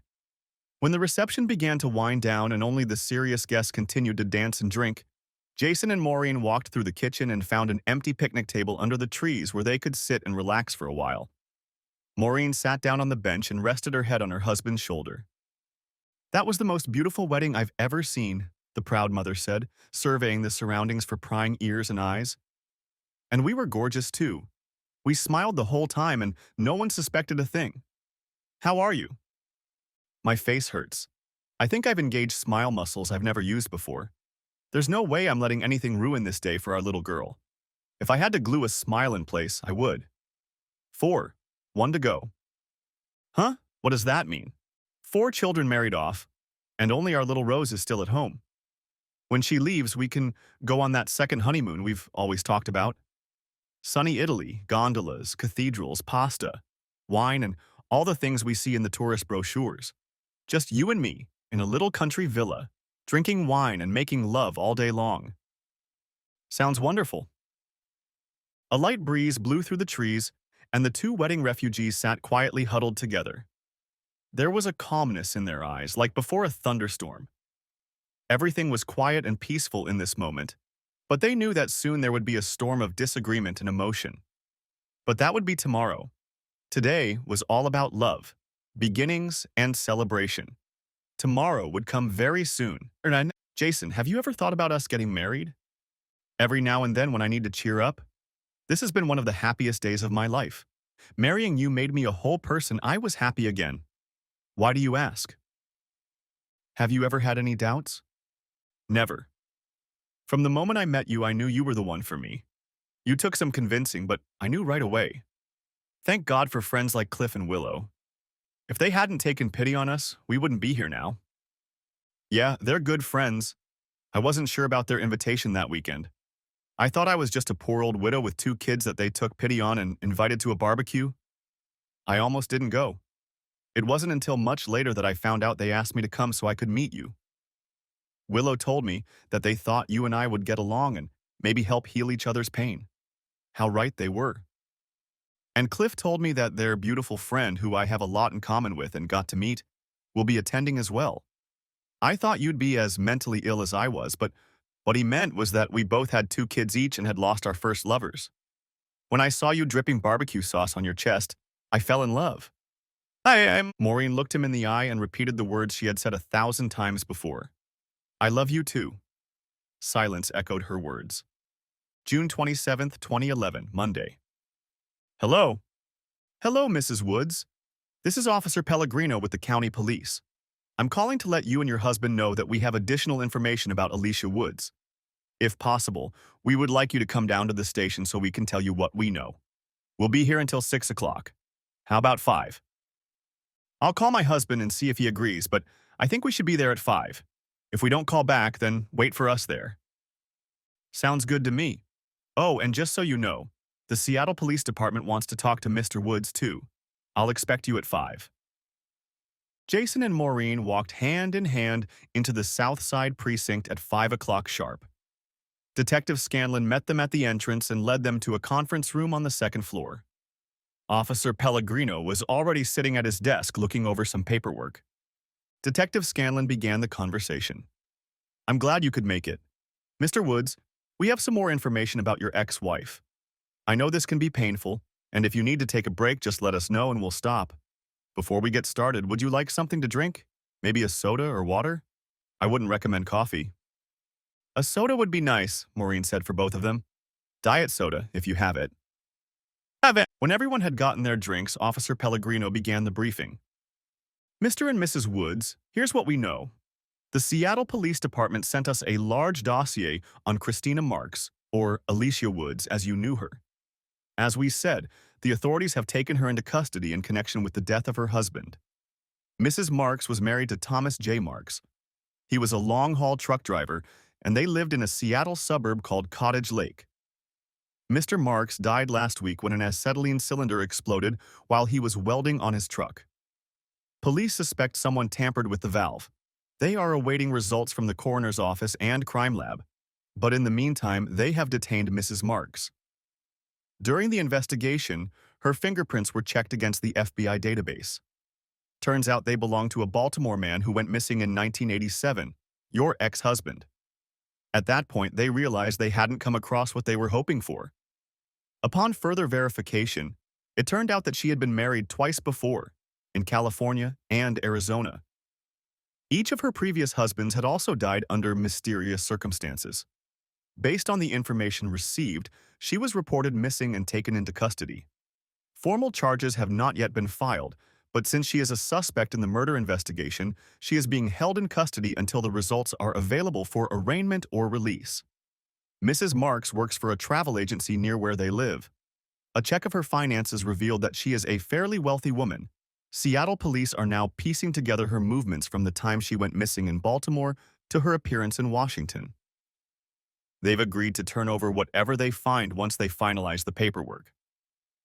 When the reception began to wind down and only the serious guests continued to dance and drink, Jason and Maureen walked through the kitchen and found an empty picnic table under the trees where they could sit and relax for a while. Maureen sat down on the bench and rested her head on her husband's shoulder. "That was the most beautiful wedding I've ever seen," the proud mother said, surveying the surroundings for prying ears and eyes. "And we were gorgeous too. We smiled the whole time and no one suspected a thing. How are you?" "My face hurts. I think I've engaged smile muscles I've never used before. There's no way I'm letting anything ruin this day for our little girl. If I had to glue a smile in place, I would." 4. 1 to go. "Huh? What does that mean?" 4 children married off, and only our little Rose is still at home. When she leaves, we can go on that second honeymoon we've always talked about. Sunny Italy, gondolas, cathedrals, pasta, wine, and all the things we see in the tourist brochures. Just you and me, in a little country villa, drinking wine and making love all day long. Sounds wonderful. A light breeze blew through the trees, and the 2 wedding refugees sat quietly huddled together. There was a calmness in their eyes, like before a thunderstorm. Everything was quiet and peaceful in this moment, but they knew that soon there would be a storm of disagreement and emotion. But that would be tomorrow. Today was all about love, beginnings, and celebration. Tomorrow would come very soon. "Jason, have you ever thought about us getting married? Every now and then when I need to cheer up? This has been one of the happiest days of my life. Marrying you made me a whole person. I was happy again." "Why do you ask?" "Have you ever had any doubts?" "Never. From the moment I met you, I knew you were the one for me. You took some convincing, but I knew right away. Thank God for friends like Cliff and Willow. If they hadn't taken pity on us, we wouldn't be here now." "Yeah, they're good friends. I wasn't sure about their invitation that weekend. I thought I was just a poor old widow with 2 kids that they took pity on and invited to a barbecue. I almost didn't go. It wasn't until much later that I found out they asked me to come so I could meet you. Willow told me that they thought you and I would get along and maybe help heal each other's pain. How right they were." And Cliff told me that their beautiful friend, who I have a lot in common with and got to meet, will be attending as well. I thought you'd be as mentally ill as I was, but what he meant was that we both had 2 kids each and had lost our first lovers. When I saw you dripping barbecue sauce on your chest, I fell in love. I'm. Maureen looked him in the eye and repeated the words she had said 1,000 times before. I love you too. Silence echoed her words. June 27th, 2011, Monday. Hello. Hello, Mrs. Woods. This is Officer Pellegrino with the county police. I'm calling to let you and your husband know that we have additional information about Alicia Woods. If possible, we would like you to come down to the station so we can tell you what we know. We'll be here until 6 o'clock. How about 5? I'll call my husband and see if he agrees, but I think we should be there at 5. If we don't call back, then wait for us there. Sounds good to me. Oh, and just so you know, the Seattle Police Department wants to talk to Mr. Woods too. I'll expect you at 5. Jason and Maureen walked hand in hand into the South Side precinct at 5 o'clock sharp. Detective Scanlon met them at the entrance and led them to a conference room on the second floor. Officer Pellegrino was already sitting at his desk looking over some paperwork. Detective Scanlon began the conversation. I'm glad you could make it. Mr. Woods, we have some more information about your ex-wife. I know this can be painful, and if you need to take a break, just let us know and we'll stop. Before we get started, would you like something to drink? Maybe a soda or water? I wouldn't recommend coffee. A soda would be nice, Maureen said for both of them. Diet soda, if you have it. Have it. When everyone had gotten their drinks, Officer Pellegrino began the briefing. Mr. and Mrs. Woods, here's what we know. The Seattle Police Department sent us a large dossier on Christina Marks, or Alicia Woods as you knew her. As we said, the authorities have taken her into custody in connection with the death of her husband. Mrs. Marks was married to Thomas J. Marks. He was a long-haul truck driver, and they lived in a Seattle suburb called Cottage Lake. Mr. Marks died last week when an acetylene cylinder exploded while he was welding on his truck. Police suspect someone tampered with the valve. They are awaiting results from the coroner's office and crime lab. But in the meantime, they have detained Mrs. Marks. During the investigation, her fingerprints were checked against the FBI database. Turns out they belong to a Baltimore man who went missing in 1987, your ex-husband. At that point, they realized they hadn't come across what they were hoping for. Upon further verification, it turned out that she had been married twice before, in California and Arizona. Each of her previous husbands had also died under mysterious circumstances. Based on the information received, she was reported missing and taken into custody. Formal charges have not yet been filed, but since she is a suspect in the murder investigation, she is being held in custody until the results are available for arraignment or release. Mrs. Marks works for a travel agency near where they live. A check of her finances revealed that she is a fairly wealthy woman. Seattle police are now piecing together her movements from the time she went missing in Baltimore to her appearance in Washington. They've agreed to turn over whatever they find once they finalize the paperwork.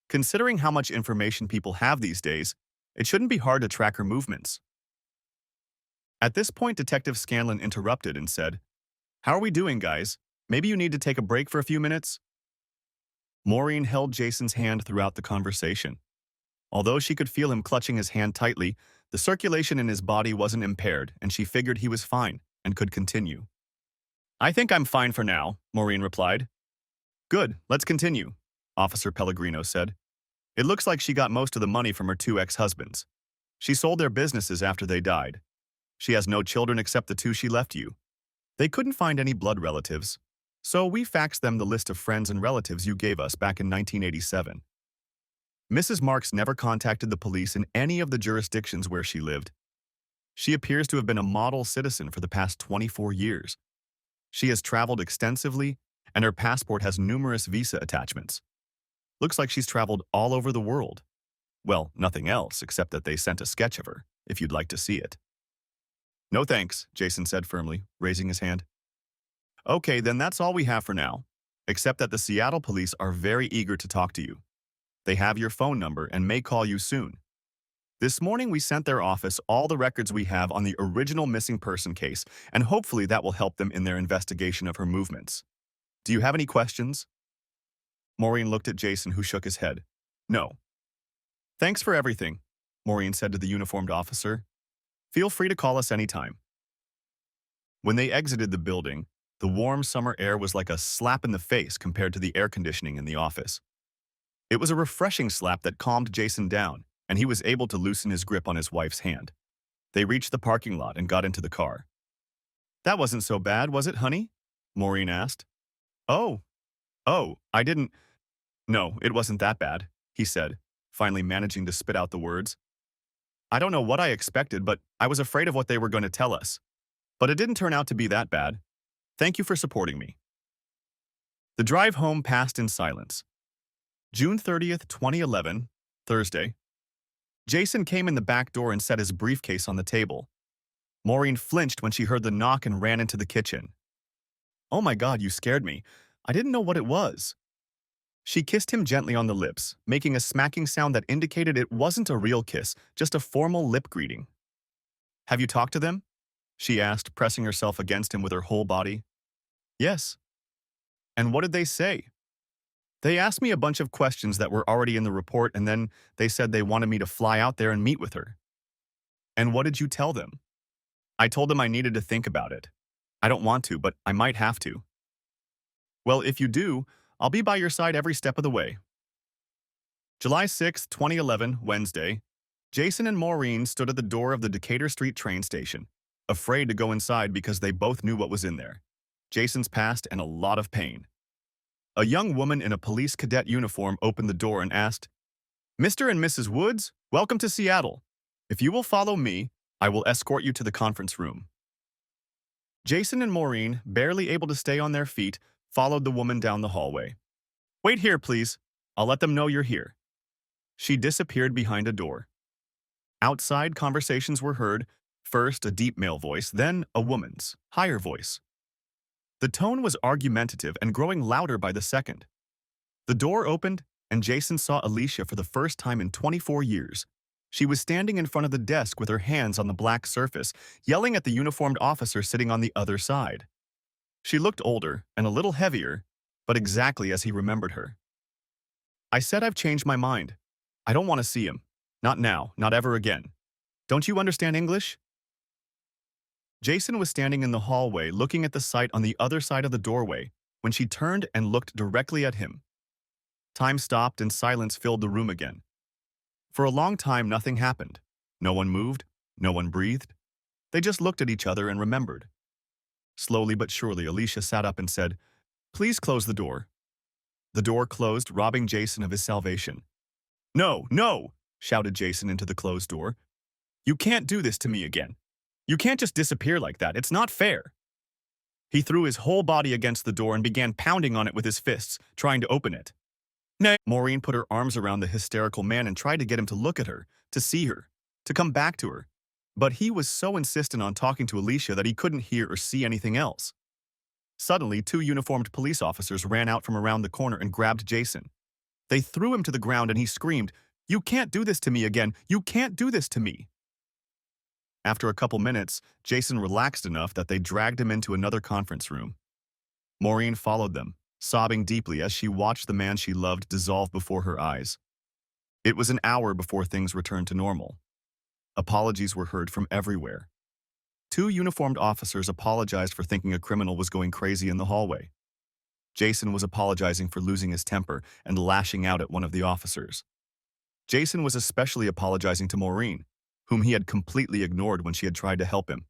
Considering how much information people have these days, it shouldn't be hard to track her movements. At this point, Detective Scanlon interrupted and said, How are we doing, guys? Maybe you need to take a break for a few minutes? Maureen held Jason's hand throughout the conversation. Although she could feel him clutching his hand tightly, the circulation in his body wasn't impaired, and she figured he was fine and could continue. I think I'm fine for now, Maureen replied. Good, let's continue, Officer Pellegrino said. It looks like she got most of the money from her 2 ex-husbands. She sold their businesses after they died. She has no children except the 2 she left you. They couldn't find any blood relatives, so we faxed them the list of friends and relatives you gave us back in 1987. Mrs. Marks never contacted the police in any of the jurisdictions where she lived. She appears to have been a model citizen for the past 24 years. She has traveled extensively, and her passport has numerous visa attachments. Looks like she's traveled all over the world. Well, nothing else except that they sent a sketch of her, if you'd like to see it. No thanks, Jason said firmly, raising his hand. Okay, then that's all we have for now, except that the Seattle police are very eager to talk to you. They have your phone number and may call you soon. This morning we sent their office all the records we have on the original missing person case, and hopefully that will help them in their investigation of her movements. Do you have any questions? Maureen looked at Jason, who shook his head. No. Thanks for everything, Maureen said to the uniformed officer. Feel free to call us anytime. When they exited the building, the warm summer air was like a slap in the face compared to the air conditioning in the office. It was a refreshing slap that calmed Jason down, and he was able to loosen his grip on his wife's hand. They reached the parking lot and got into the car. That wasn't so bad, was it, honey? Maureen asked. Oh, I didn't. No, it wasn't that bad, he said, finally managing to spit out the words. I don't know what I expected, but I was afraid of what they were going to tell us. But it didn't turn out to be that bad. Thank you for supporting me. The drive home passed in silence. June 30th, 2011, Thursday. Jason came in the back door and set his briefcase on the table. Maureen flinched when she heard the knock and ran into the kitchen. Oh my God, you scared me. I didn't know what it was. She kissed him gently on the lips, making a smacking sound that indicated it wasn't a real kiss, just a formal lip greeting. Have you talked to them? She asked, pressing herself against him with her whole body. Yes. And what did they say? They asked me a bunch of questions that were already in the report, and then they said they wanted me to fly out there and meet with her. And what did you tell them? I told them I needed to think about it. I don't want to, but I might have to. Well, if you do, I'll be by your side every step of the way. July 6, 2011, Wednesday. Jason and Maureen stood at the door of the Decatur Street train station, afraid to go inside because they both knew what was in there. Jason's past and a lot of pain. A young woman in a police cadet uniform opened the door and asked, Mr. and Mrs. Woods, welcome to Seattle. If you will follow me, I will escort you to the conference room. Jason and Maureen, barely able to stay on their feet, followed the woman down the hallway. Wait here, please. I'll let them know you're here. She disappeared behind a door. Outside, conversations were heard, first a deep male voice, then a woman's, higher voice. The tone was argumentative and growing louder by the second. The door opened, and Jason saw Alicia for the first time in 24 years. She was standing in front of the desk with her hands on the black surface, yelling at the uniformed officer sitting on the other side. She looked older and a little heavier, but exactly as he remembered her. I said I've changed my mind. I don't want to see him. Not now, not ever again. Don't you understand English? Jason was standing in the hallway looking at the sight on the other side of the doorway when she turned and looked directly at him. Time stopped and silence filled the room again. For a long time, nothing happened. No one moved, no one breathed. They just looked at each other and remembered. Slowly but surely, Alicia sat up and said, Please close the door. The door closed, robbing Jason of his salvation. No, no, shouted Jason into the closed door. You can't do this to me again. You can't just disappear like that. It's not fair. He threw his whole body against the door and began pounding on it with his fists, trying to open it. No. Maureen put her arms around the hysterical man and tried to get him to look at her, to see her, to come back to her. But he was so insistent on talking to Alicia that he couldn't hear or see anything else. Suddenly, two uniformed police officers ran out from around the corner and grabbed Jason. They threw him to the ground and he screamed, You can't do this to me again! You can't do this to me! After a couple minutes, Jason relaxed enough that they dragged him into another conference room. Maureen followed them, sobbing deeply as she watched the man she loved dissolve before her eyes. It was an hour before things returned to normal. Apologies were heard from everywhere. Two uniformed officers apologized for thinking a criminal was going crazy in the hallway. Jason was apologizing for losing his temper and lashing out at one of the officers. Jason was especially apologizing to Maureen, whom he had completely ignored when she had tried to help him.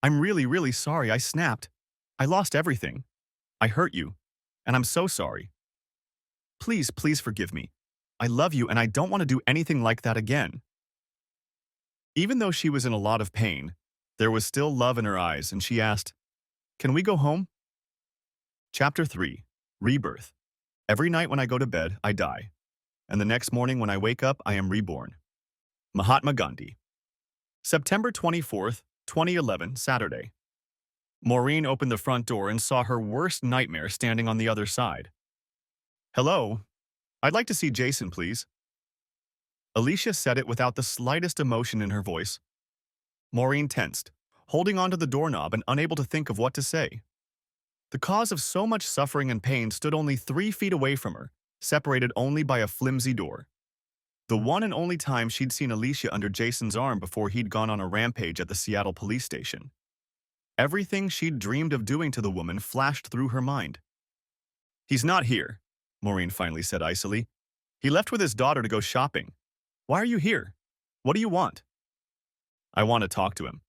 I'm really, really sorry. I snapped. I lost everything. I hurt you, and I'm so sorry. Please, please forgive me. I love you, and I don't want to do anything like that again. Even though she was in a lot of pain, there was still love in her eyes, and she asked, Can we go home? Chapter 3. Rebirth. Every night when I go to bed, I die. And the next morning when I wake up, I am reborn. Mahatma Gandhi. September 24th, 2011, Saturday. Maureen opened the front door and saw her worst nightmare standing on the other side. Hello, I'd like to see Jason, please. Alicia said it without the slightest emotion in her voice. Maureen tensed, holding onto the doorknob and unable to think of what to say. The cause of so much suffering and pain stood only 3 feet away from her, separated only by a flimsy door. The one and only time she'd seen Alicia under Jason's arm before he'd gone on a rampage at the Seattle police station. Everything she'd dreamed of doing to the woman flashed through her mind. "He's not here," Maureen finally said icily. "He left with his daughter to go shopping. Why are you here? What do you want?" "I want to talk to him.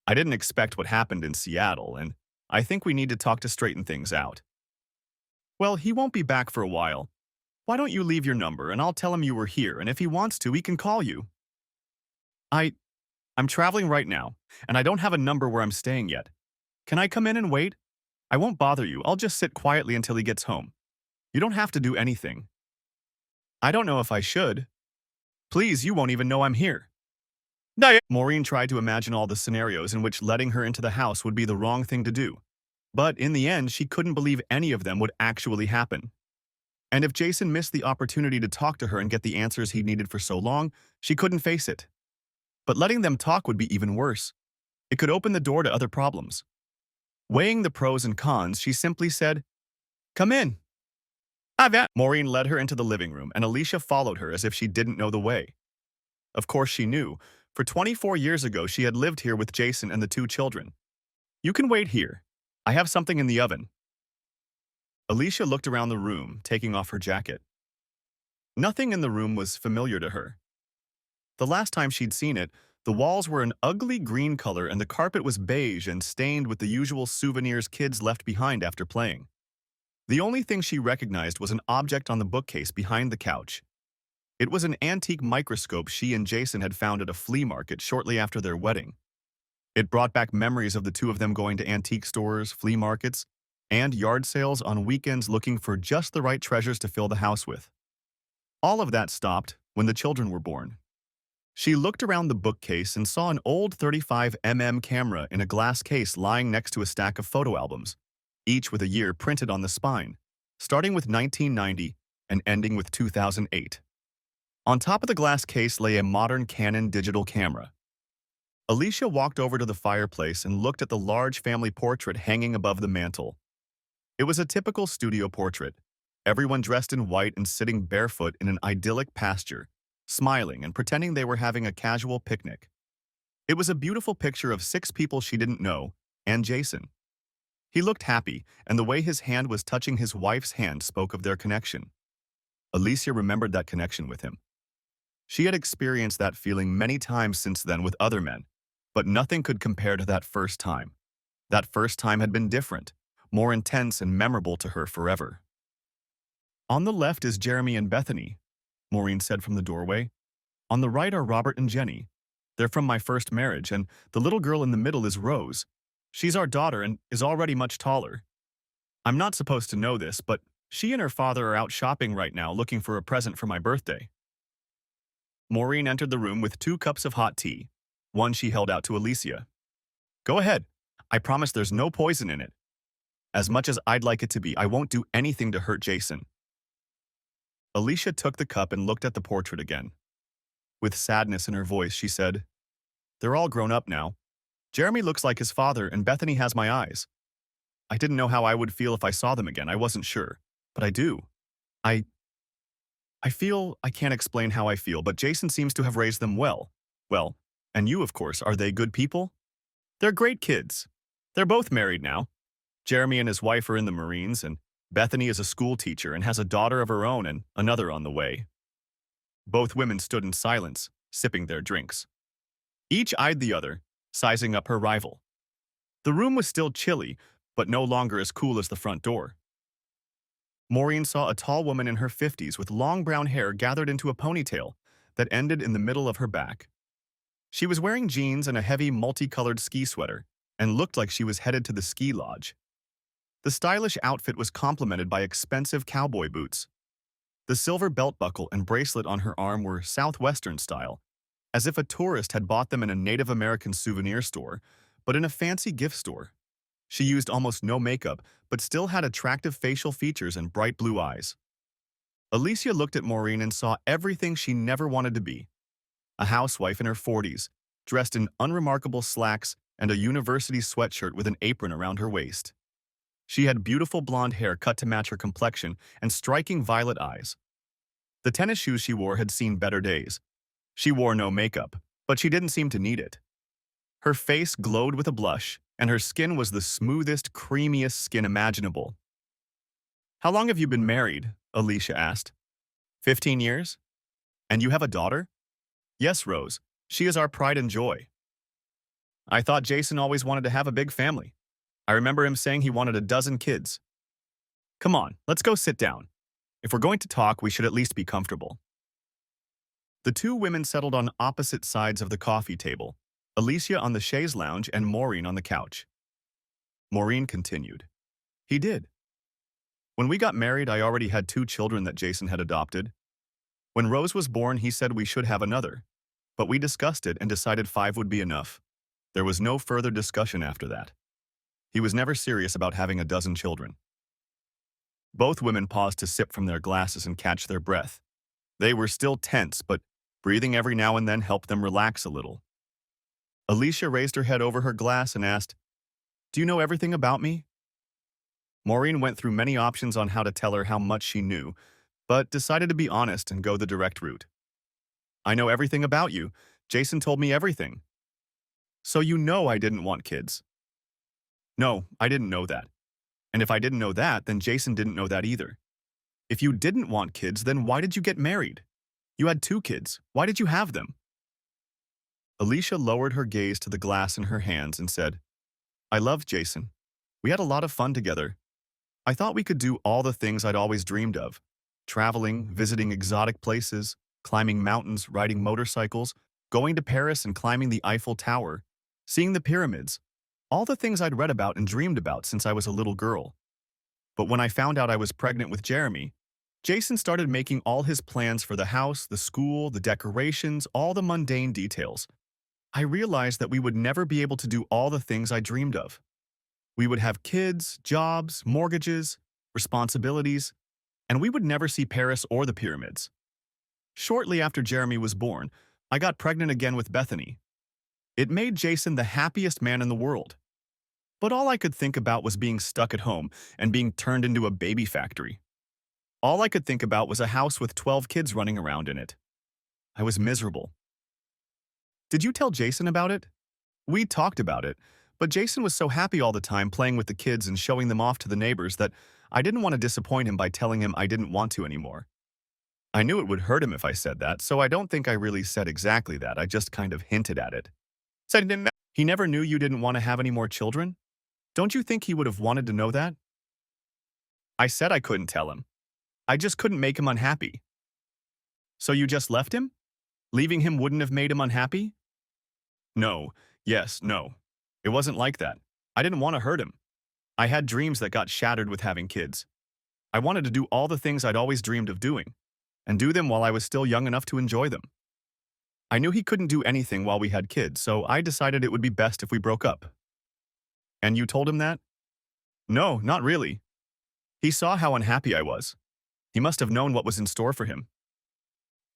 I didn't expect what happened in Seattle, and I think we need to talk to straighten things out." "Well, he won't be back for a while. Why don't you leave your number and I'll tell him you were here, and if he wants to, he can call you." I, I'm traveling right now, and I don't have a number where I'm staying yet. Can I come in and wait? I won't bother you. I'll just sit quietly until he gets home. You don't have to do anything." "I don't know if I should. Please, you won't even know I'm here." Maureen tried to imagine all the scenarios in which letting her into the house would be the wrong thing to do. But in the end, she couldn't believe any of them would actually happen. And if Jason missed the opportunity to talk to her and get the answers he needed for so long, she couldn't face it. But letting them talk would be even worse. It could open the door to other problems. Weighing the pros and cons, she simply said, "Come in." Maureen led her into the living room, and Alicia followed her as if she didn't know the way. Of course she knew. For 24 years ago, she had lived here with Jason and the two children. "You can wait here. I have something in the oven." Alicia looked around the room, taking off her jacket. Nothing in the room was familiar to her. The last time she'd seen it, the walls were an ugly green color and the carpet was beige and stained with the usual souvenirs kids left behind after playing. The only thing she recognized was an object on the bookcase behind the couch. It was an antique microscope she and Jason had found at a flea market shortly after their wedding. It brought back memories of the two of them going to antique stores, flea markets, and yard sales on weekends looking for just the right treasures to fill the house with. All of that stopped when the children were born. She looked around the bookcase and saw an old 35mm camera in a glass case lying next to a stack of photo albums, each with a year printed on the spine, starting with 1990 and ending with 2008. On top of the glass case lay a modern Canon digital camera. Alicia walked over to the fireplace and looked at the large family portrait hanging above the mantel. It was a typical studio portrait, everyone dressed in white and sitting barefoot in an idyllic pasture, smiling and pretending they were having a casual picnic. It was a beautiful picture of 6 people she didn't know, and Jason. He looked happy, and the way his hand was touching his wife's hand spoke of their connection. Alicia remembered that connection with him. She had experienced that feeling many times since then with other men, but nothing could compare to that first time. That first time had been different, more intense and memorable to her forever. "On the left is Jeremy and Bethany," Maureen said from the doorway. "On the right are Robert and Jenny. They're from my first marriage, and the little girl in the middle is Rose. She's our daughter and is already much taller. I'm not supposed to know this, but she and her father are out shopping right now looking for a present for my birthday." Maureen entered the room with 2 cups of hot tea. One she held out to Alicia. "Go ahead. I promise there's no poison in it. As much as I'd like it to be, I won't do anything to hurt Jason." Alicia took the cup and looked at the portrait again. With sadness in her voice, she said, "They're all grown up now. Jeremy looks like his father and Bethany has my eyes. I didn't know how I would feel if I saw them again. I wasn't sure. But I do. I feel I can't explain how I feel, but Jason seems to have raised them well. Well, and you, of course, are they good people?" "They're great kids. They're both married now. Jeremy and his wife are in the Marines, and Bethany is a school teacher and has a daughter of her own and another on the way." Both women stood in silence, sipping their drinks. Each eyed the other, sizing up her rival. The room was still chilly, but no longer as cool as the front door. Maureen saw a tall woman in her 50s with long brown hair gathered into a ponytail that ended in the middle of her back. She was wearing jeans and a heavy multicolored ski sweater and looked like she was headed to the ski lodge. The stylish outfit was complemented by expensive cowboy boots. The silver belt buckle and bracelet on her arm were Southwestern style, as if a tourist had bought them in a Native American souvenir store, but in a fancy gift store. She used almost no makeup, but still had attractive facial features and bright blue eyes. Alicia looked at Maureen and saw everything she never wanted to be. A housewife in her 40s, dressed in unremarkable slacks and a university sweatshirt with an apron around her waist. She had beautiful blonde hair cut to match her complexion and striking violet eyes. The tennis shoes she wore had seen better days. She wore no makeup, but she didn't seem to need it. Her face glowed with a blush, and her skin was the smoothest, creamiest skin imaginable. "How long have you been married?" Alicia asked. 15 years? And you have a daughter? Yes, Rose. She is our pride and joy. I thought Jason always wanted to have a big family. I remember him saying he wanted a dozen kids. Come on, let's go sit down. If we're going to talk, we should at least be comfortable. The two women settled on opposite sides of the coffee table, Alicia on the chaise lounge and Maureen on the couch. Maureen continued. He did. When we got married, I already had 2 children that Jason had adopted. When Rose was born, he said we should have another. But we discussed it and decided 5 would be enough. There was no further discussion after that. He was never serious about having a dozen children. Both women paused to sip from their glasses and catch their breath. They were still tense, but breathing every now and then helped them relax a little. Alicia raised her head over her glass and asked, "Do you know everything about me?" Maureen went through many options on how to tell her how much she knew, but decided to be honest and go the direct route. "I know everything about you. Jason told me everything." "So you know I didn't want kids?" "No, I didn't know that. And if I didn't know that, then Jason didn't know that either. If you didn't want kids, then why did you get married? You had 2 kids. Why did you have them?" Alicia lowered her gaze to the glass in her hands and said, "I loved Jason. We had a lot of fun together. I thought we could do all the things I'd always dreamed of. Traveling, visiting exotic places, climbing mountains, riding motorcycles, going to Paris and climbing the Eiffel Tower, seeing the pyramids, all the things I'd read about and dreamed about since I was a little girl. But when I found out I was pregnant with Jeremy, Jason started making all his plans for the house, the school, the decorations, all the mundane details. I realized that we would never be able to do all the things I dreamed of. We would have kids, jobs, mortgages, responsibilities, and we would never see Paris or the pyramids. Shortly after Jeremy was born, I got pregnant again with Bethany. It made Jason the happiest man in the world. But all I could think about was being stuck at home and being turned into a baby factory. All I could think about was a house with 12 kids running around in it. I was miserable. Did you tell Jason about it? We talked about it, but Jason was so happy all the time playing with the kids and showing them off to the neighbors that I didn't want to disappoint him by telling him I didn't want to anymore. I knew it would hurt him if I said that, so I don't think I really said exactly that. I just kind of hinted at it. Said he never knew you didn't want to have any more children? Don't you think he would have wanted to know that? I said I couldn't tell him. I just couldn't make him unhappy. So you just left him? Leaving him wouldn't have made him unhappy? No. Yes, no. It wasn't like that. I didn't want to hurt him. I had dreams that got shattered with having kids. I wanted to do all the things I'd always dreamed of doing, and do them while I was still young enough to enjoy them. I knew he couldn't do anything while we had kids, so I decided it would be best if we broke up. And you told him that? No, not really. He saw how unhappy I was. He must have known what was in store for him.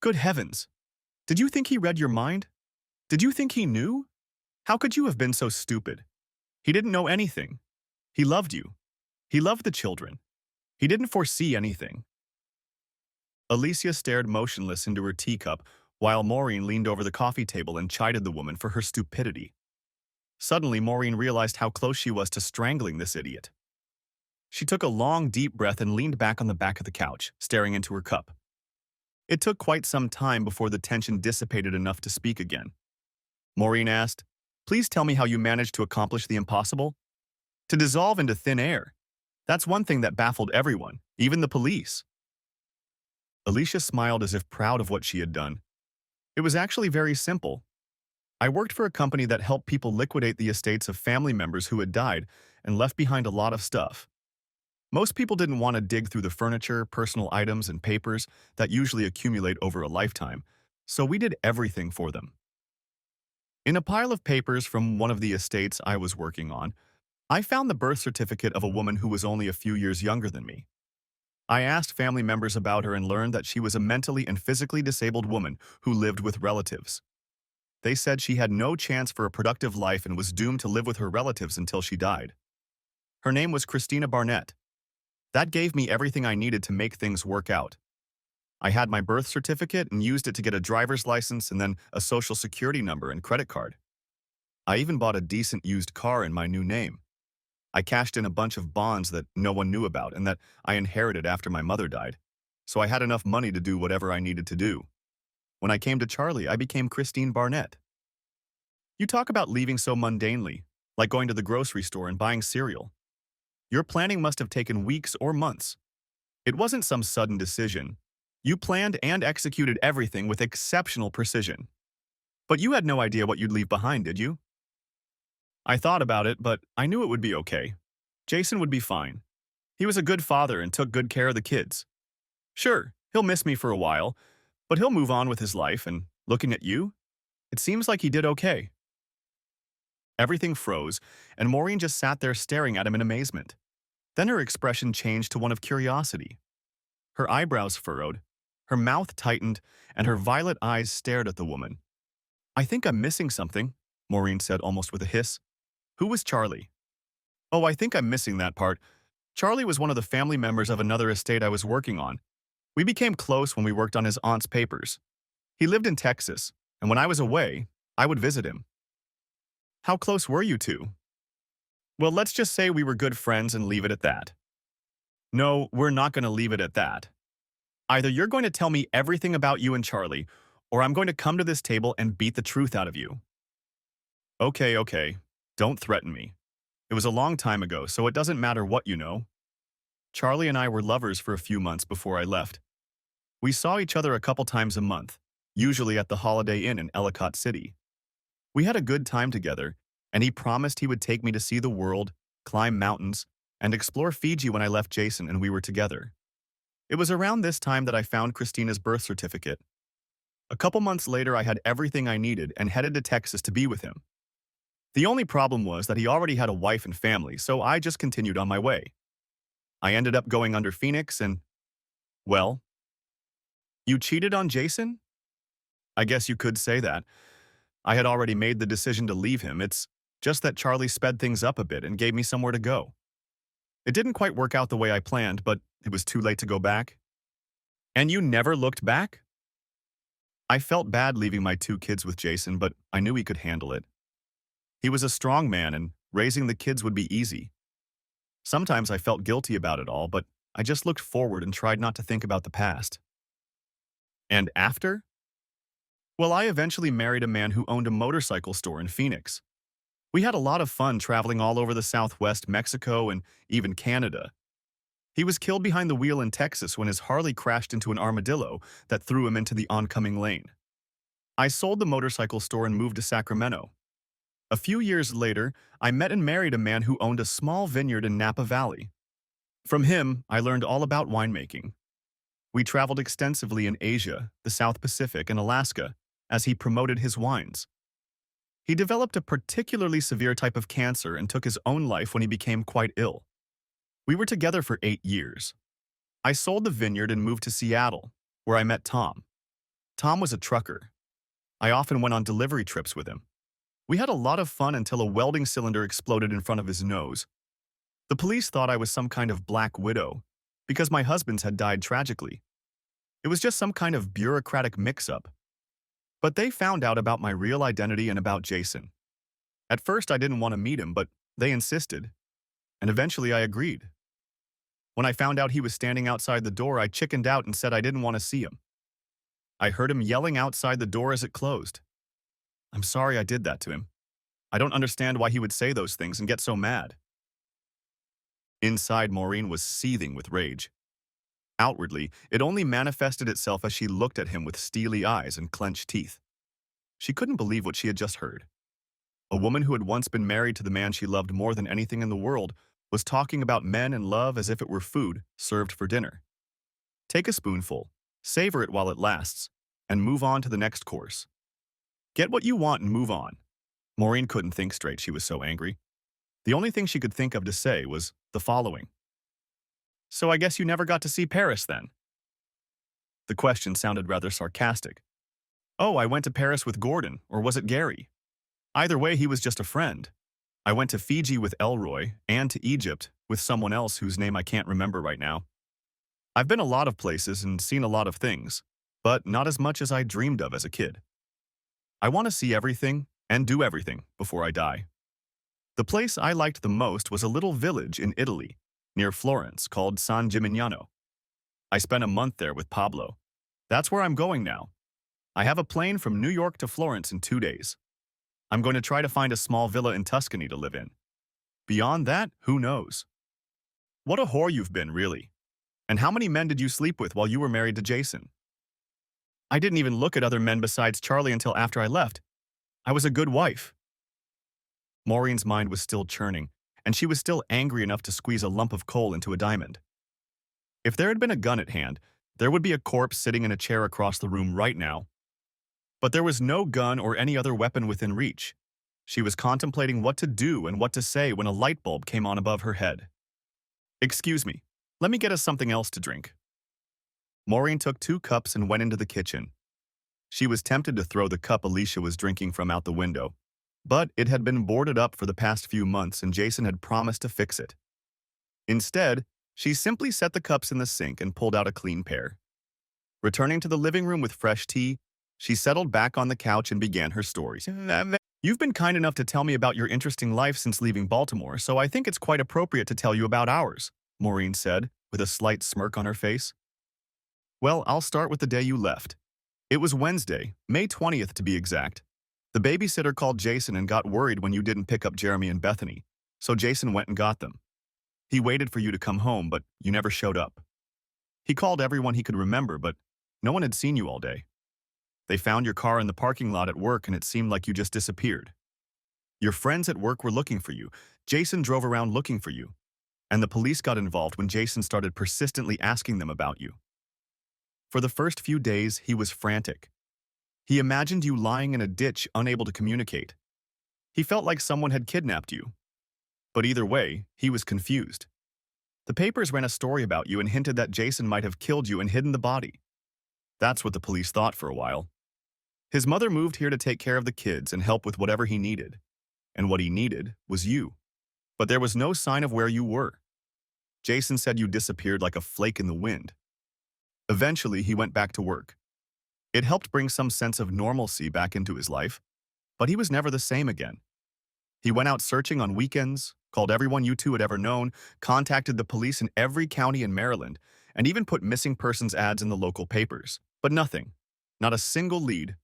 Good heavens! Did you think he read your mind? Did you think he knew? How could you have been so stupid? He didn't know anything. He loved you. He loved the children. He didn't foresee anything. Alicia stared motionless into her teacup while Maureen leaned over the coffee table and chided the woman for her stupidity. Suddenly, Maureen realized how close she was to strangling this idiot. She took a long, deep breath and leaned back on the back of the couch, staring into her cup. It took quite some time before the tension dissipated enough to speak again. Maureen asked, "Please tell me how you managed to accomplish the impossible? To dissolve into thin air. That's one thing that baffled everyone, even the police." Alicia smiled as if proud of what she had done. It was actually very simple. I worked for a company that helped people liquidate the estates of family members who had died and left behind a lot of stuff. Most people didn't want to dig through the furniture, personal items, and papers that usually accumulate over a lifetime, so we did everything for them. In a pile of papers from one of the estates I was working on, I found the birth certificate of a woman who was only a few years younger than me. I asked family members about her and learned that she was a mentally and physically disabled woman who lived with relatives. They said she had no chance for a productive life and was doomed to live with her relatives until she died. Her name was Christina Barnett. That gave me everything I needed to make things work out. I had my birth certificate and used it to get a driver's license and then a social security number and credit card. I even bought a decent used car in my new name. I cashed in a bunch of bonds that no one knew about and that I inherited after my mother died. So I had enough money to do whatever I needed to do. When I came to Charlie, I became Christine Barnett. You talk about leaving so mundanely, like going to the grocery store and buying cereal. Your planning must have taken weeks or months. It wasn't some sudden decision. You planned and executed everything with exceptional precision. But you had no idea what you'd leave behind, did you? I thought about it, but I knew it would be okay. Jason would be fine. He was a good father and took good care of the kids. Sure, he'll miss me for a while, but he'll move on with his life, and looking at you, it seems like he did okay. Everything froze, and Maureen just sat there staring at him in amazement. Then her expression changed to one of curiosity. Her eyebrows furrowed, her mouth tightened, and her violet eyes stared at the woman. I think I'm missing something, Maureen said almost with a hiss. Who was Charlie? Oh, I think I'm missing that part. Charlie was one of the family members of another estate I was working on. We became close when we worked on his aunt's papers. He lived in Texas, and when I was away, I would visit him. How close were you two? Well, let's just say we were good friends and leave it at that. No, we're not going to leave it at that. Either you're going to tell me everything about you and Charlie, or I'm going to come to this table and beat the truth out of you. Okay. Don't threaten me. It was a long time ago, so it doesn't matter what you know. Charlie and I were lovers for a few months before I left. We saw each other a couple times a month, usually at the Holiday Inn in Ellicott City. We had a good time together, and he promised he would take me to see the world, climb mountains, and explore Fiji when I left Jason and we were together. It was around this time that I found Christina's birth certificate. A couple months later, I had everything I needed and headed to Texas to be with him. The only problem was that he already had a wife and family, so I just continued on my way. I ended up going under Phoenix and, well, you cheated on Jason? I guess you could say that. I had already made the decision to leave him. It's just that Charlie sped things up a bit and gave me somewhere to go. It didn't quite work out the way I planned, but it was too late to go back. And you never looked back? I felt bad leaving my two kids with Jason, but I knew he could handle it. He was a strong man, and raising the kids would be easy. Sometimes I felt guilty about it all, but I just looked forward and tried not to think about the past. And after? Well, I eventually married a man who owned a motorcycle store in Phoenix. We had a lot of fun traveling all over the Southwest, Mexico, and even Canada. He was killed behind the wheel in Texas when his Harley crashed into an armadillo that threw him into the oncoming lane. I sold the motorcycle store and moved to Sacramento. A few years later, I met and married a man who owned a small vineyard in Napa Valley. From him, I learned all about winemaking. We traveled extensively in Asia, the South Pacific, and Alaska as he promoted his wines. He developed a particularly severe type of cancer and took his own life when he became quite ill. We were together for 8 years. I sold the vineyard and moved to Seattle, where I met Tom. Tom was a trucker. I often went on delivery trips with him. We had a lot of fun until a welding cylinder exploded in front of his nose. The police thought I was some kind of black widow, because my husbands had died tragically. It was just some kind of bureaucratic mix-up. But they found out about my real identity and about Jason. At first, I didn't want to meet him, but they insisted, and eventually I agreed. When I found out he was standing outside the door, I chickened out and said I didn't want to see him. I heard him yelling outside the door as it closed. I'm sorry I did that to him. I don't understand why he would say those things and get so mad. Inside, Maureen was seething with rage. Outwardly, it only manifested itself as she looked at him with steely eyes and clenched teeth. She couldn't believe what she had just heard. A woman who had once been married to the man she loved more than anything in the world was talking about men and love as if it were food served for dinner. Take a spoonful, savor it while it lasts, and move on to the next course. Get what you want and move on. Maureen couldn't think straight, she was so angry. The only thing she could think of to say was the following. So I guess you never got to see Paris then? The question sounded rather sarcastic. Oh, I went to Paris with Gordon, or was it Gary? Either way, he was just a friend. I went to Fiji with Elroy, and to Egypt with someone else whose name I can't remember right now. I've been a lot of places and seen a lot of things, but not as much as I dreamed of as a kid. I want to see everything and do everything before I die. The place I liked the most was a little village in Italy, near Florence, called San Gimignano. I spent a month there with Pablo. That's where I'm going now. I have a plane from New York to Florence in 2 days. I'm going to try to find a small villa in Tuscany to live in. Beyond that, who knows? What a whore you've been, really. And how many men did you sleep with while you were married to Jason? I didn't even look at other men besides Charlie until after I left. I was a good wife. Maureen's mind was still churning, and she was still angry enough to squeeze a lump of coal into a diamond. If there had been a gun at hand, there would be a corpse sitting in a chair across the room right now. But there was no gun or any other weapon within reach. She was contemplating what to do and what to say when a light bulb came on above her head. "Excuse me, let me get us something else to drink." Maureen took 2 cups and went into the kitchen. She was tempted to throw the cup Alicia was drinking from out the window, but it had been boarded up for the past few months and Jason had promised to fix it. Instead, she simply set the cups in the sink and pulled out a clean pair. Returning to the living room with fresh tea, she settled back on the couch and began her stories. "You've been kind enough to tell me about your interesting life since leaving Baltimore, so I think it's quite appropriate to tell you about ours," Maureen said, with a slight smirk on her face. "Well, I'll start with the day you left. It was Wednesday, May 20th to be exact. The babysitter called Jason and got worried when you didn't pick up Jeremy and Bethany, so Jason went and got them. He waited for you to come home, but you never showed up. He called everyone he could remember, but no one had seen you all day. They found your car in the parking lot at work and it seemed like you just disappeared. Your friends at work were looking for you. Jason drove around looking for you. And the police got involved when Jason started persistently asking them about you. For the first few days, he was frantic. He imagined you lying in a ditch, unable to communicate. He felt like someone had kidnapped you. But either way, he was confused. The papers ran a story about you and hinted that Jason might have killed you and hidden the body. That's what the police thought for a while. His mother moved here to take care of the kids and help with whatever he needed. And what he needed was you. But there was no sign of where you were. Jason said you disappeared like a flake in the wind. Eventually, he went back to work. It helped bring some sense of normalcy back into his life, but he was never the same again. He went out searching on weekends, called everyone you two had ever known, contacted the police in every county in Maryland, and even put missing persons ads in the local papers. But nothing. Not a single lead.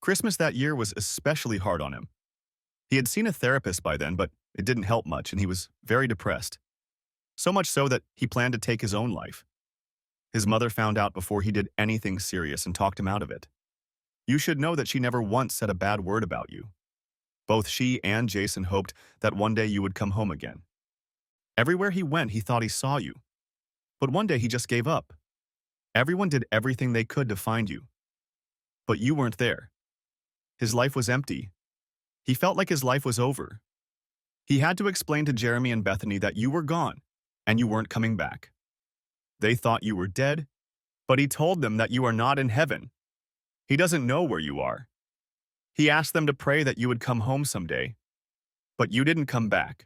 Christmas that year was especially hard on him. He had seen a therapist by then, but it didn't help much, and he was very depressed. So much so that he planned to take his own life. His mother found out before he did anything serious and talked him out of it. You should know that she never once said a bad word about you. Both she and Jason hoped that one day you would come home again. Everywhere he went, he thought he saw you. But one day he just gave up. Everyone did everything they could to find you. But you weren't there. His life was empty. He felt like his life was over. He had to explain to Jeremy and Bethany that you were gone and you weren't coming back. They thought you were dead, but he told them that you are not in heaven. He doesn't know where you are. He asked them to pray that you would come home someday, but you didn't come back.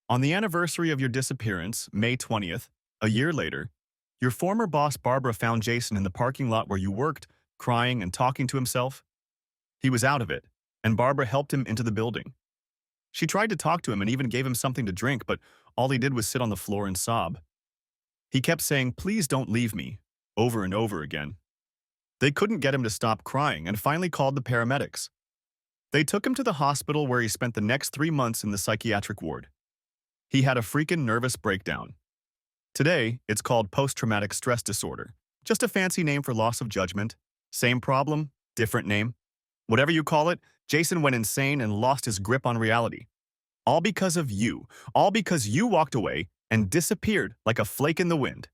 On the anniversary of your disappearance, May 20th, a year later, your former boss Barbara found Jason in the parking lot where you worked, crying and talking to himself. He was out of it, and Barbara helped him into the building. She tried to talk to him and even gave him something to drink, but all he did was sit on the floor and sob. He kept saying, "Please don't leave me," over and over again. They couldn't get him to stop crying and finally called the paramedics. They took him to the hospital where he spent the next 3 months in the psychiatric ward. He had a freaking nervous breakdown. Today, it's called post-traumatic stress disorder. Just a fancy name for loss of judgment. Same problem, different name. Whatever you call it, Jason went insane and lost his grip on reality. All because of you. All because you walked away and disappeared like a flake in the wind.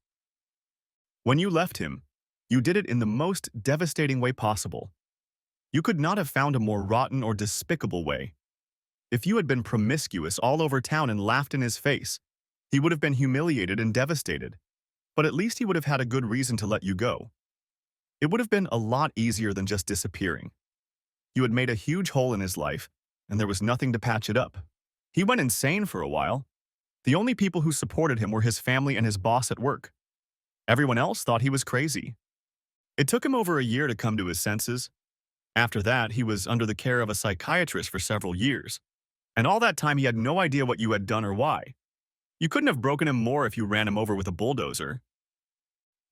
When you left him, you did it in the most devastating way possible. You could not have found a more rotten or despicable way. If you had been promiscuous all over town and laughed in his face, he would have been humiliated and devastated. But at least he would have had a good reason to let you go. It would have been a lot easier than just disappearing. You had made a huge hole in his life, and there was nothing to patch it up. He went insane for a while. The only people who supported him were his family and his boss at work. Everyone else thought he was crazy. It took him over a year to come to his senses. After that, he was under the care of a psychiatrist for several years. And all that time, he had no idea what you had done or why. You couldn't have broken him more if you ran him over with a bulldozer.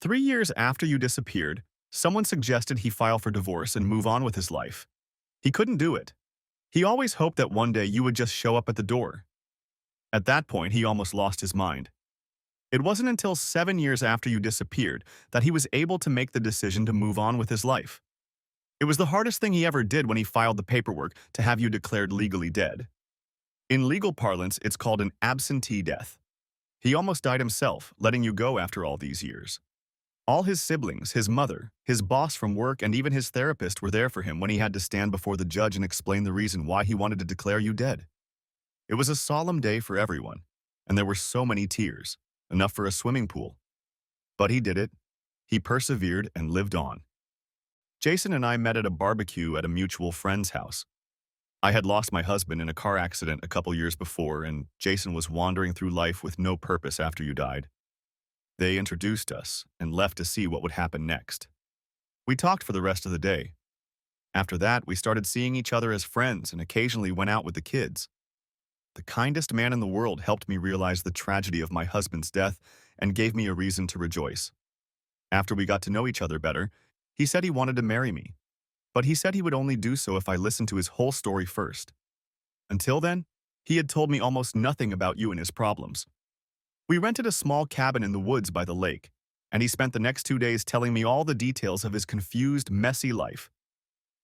3 years after you disappeared, someone suggested he file for divorce and move on with his life. He couldn't do it. He always hoped that one day you would just show up at the door. At that point, he almost lost his mind. It wasn't until 7 years after you disappeared that he was able to make the decision to move on with his life. It was the hardest thing he ever did when he filed the paperwork to have you declared legally dead. In legal parlance, it's called an absentee death. He almost died himself, letting you go after all these years. All his siblings, his mother, his boss from work, and even his therapist were there for him when he had to stand before the judge and explain the reason why he wanted to declare you dead. It was a solemn day for everyone, and there were so many tears, enough for a swimming pool. But he did it. He persevered and lived on. Jason and I met at a barbecue at a mutual friend's house. I had lost my husband in a car accident a couple years before, and Jason was wandering through life with no purpose after you died. They introduced us and left to see what would happen next. We talked for the rest of the day. After that, we started seeing each other as friends and occasionally went out with the kids. The kindest man in the world helped me realize the tragedy of my husband's death and gave me a reason to rejoice. After we got to know each other better, he said he wanted to marry me, but he said he would only do so if I listened to his whole story first. Until then, he had told me almost nothing about you and his problems. We rented a small cabin in the woods by the lake, and he spent the next 2 days telling me all the details of his confused, messy life.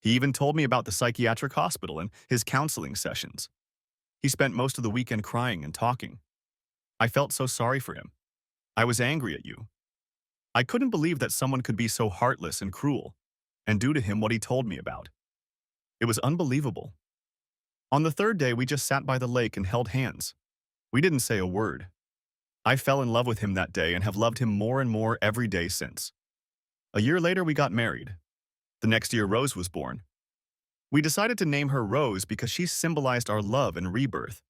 He even told me about the psychiatric hospital and his counseling sessions. He spent most of the weekend crying and talking. I felt so sorry for him. I was angry at you. I couldn't believe that someone could be so heartless and cruel and do to him what he told me about. It was unbelievable. On the 3rd day, we just sat by the lake and held hands. We didn't say a word. I fell in love with him that day and have loved him more and more every day since. A year later, we got married. The next year, Rose was born. We decided to name her Rose because she symbolized our love and rebirth.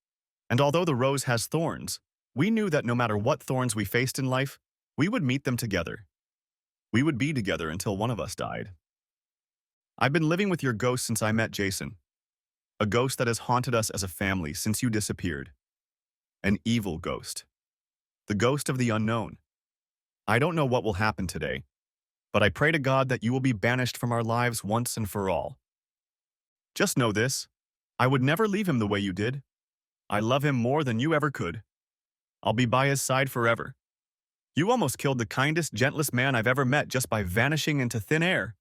And although the rose has thorns, we knew that no matter what thorns we faced in life, we would meet them together. We would be together until one of us died. I've been living with your ghost since I met Jason. A ghost that has haunted us as a family since you disappeared. An evil ghost. The ghost of the unknown. I don't know what will happen today, but I pray to God that you will be banished from our lives once and for all. Just know this, I would never leave him the way you did. I love him more than you ever could. I'll be by his side forever. You almost killed the kindest, gentlest man I've ever met just by vanishing into thin air.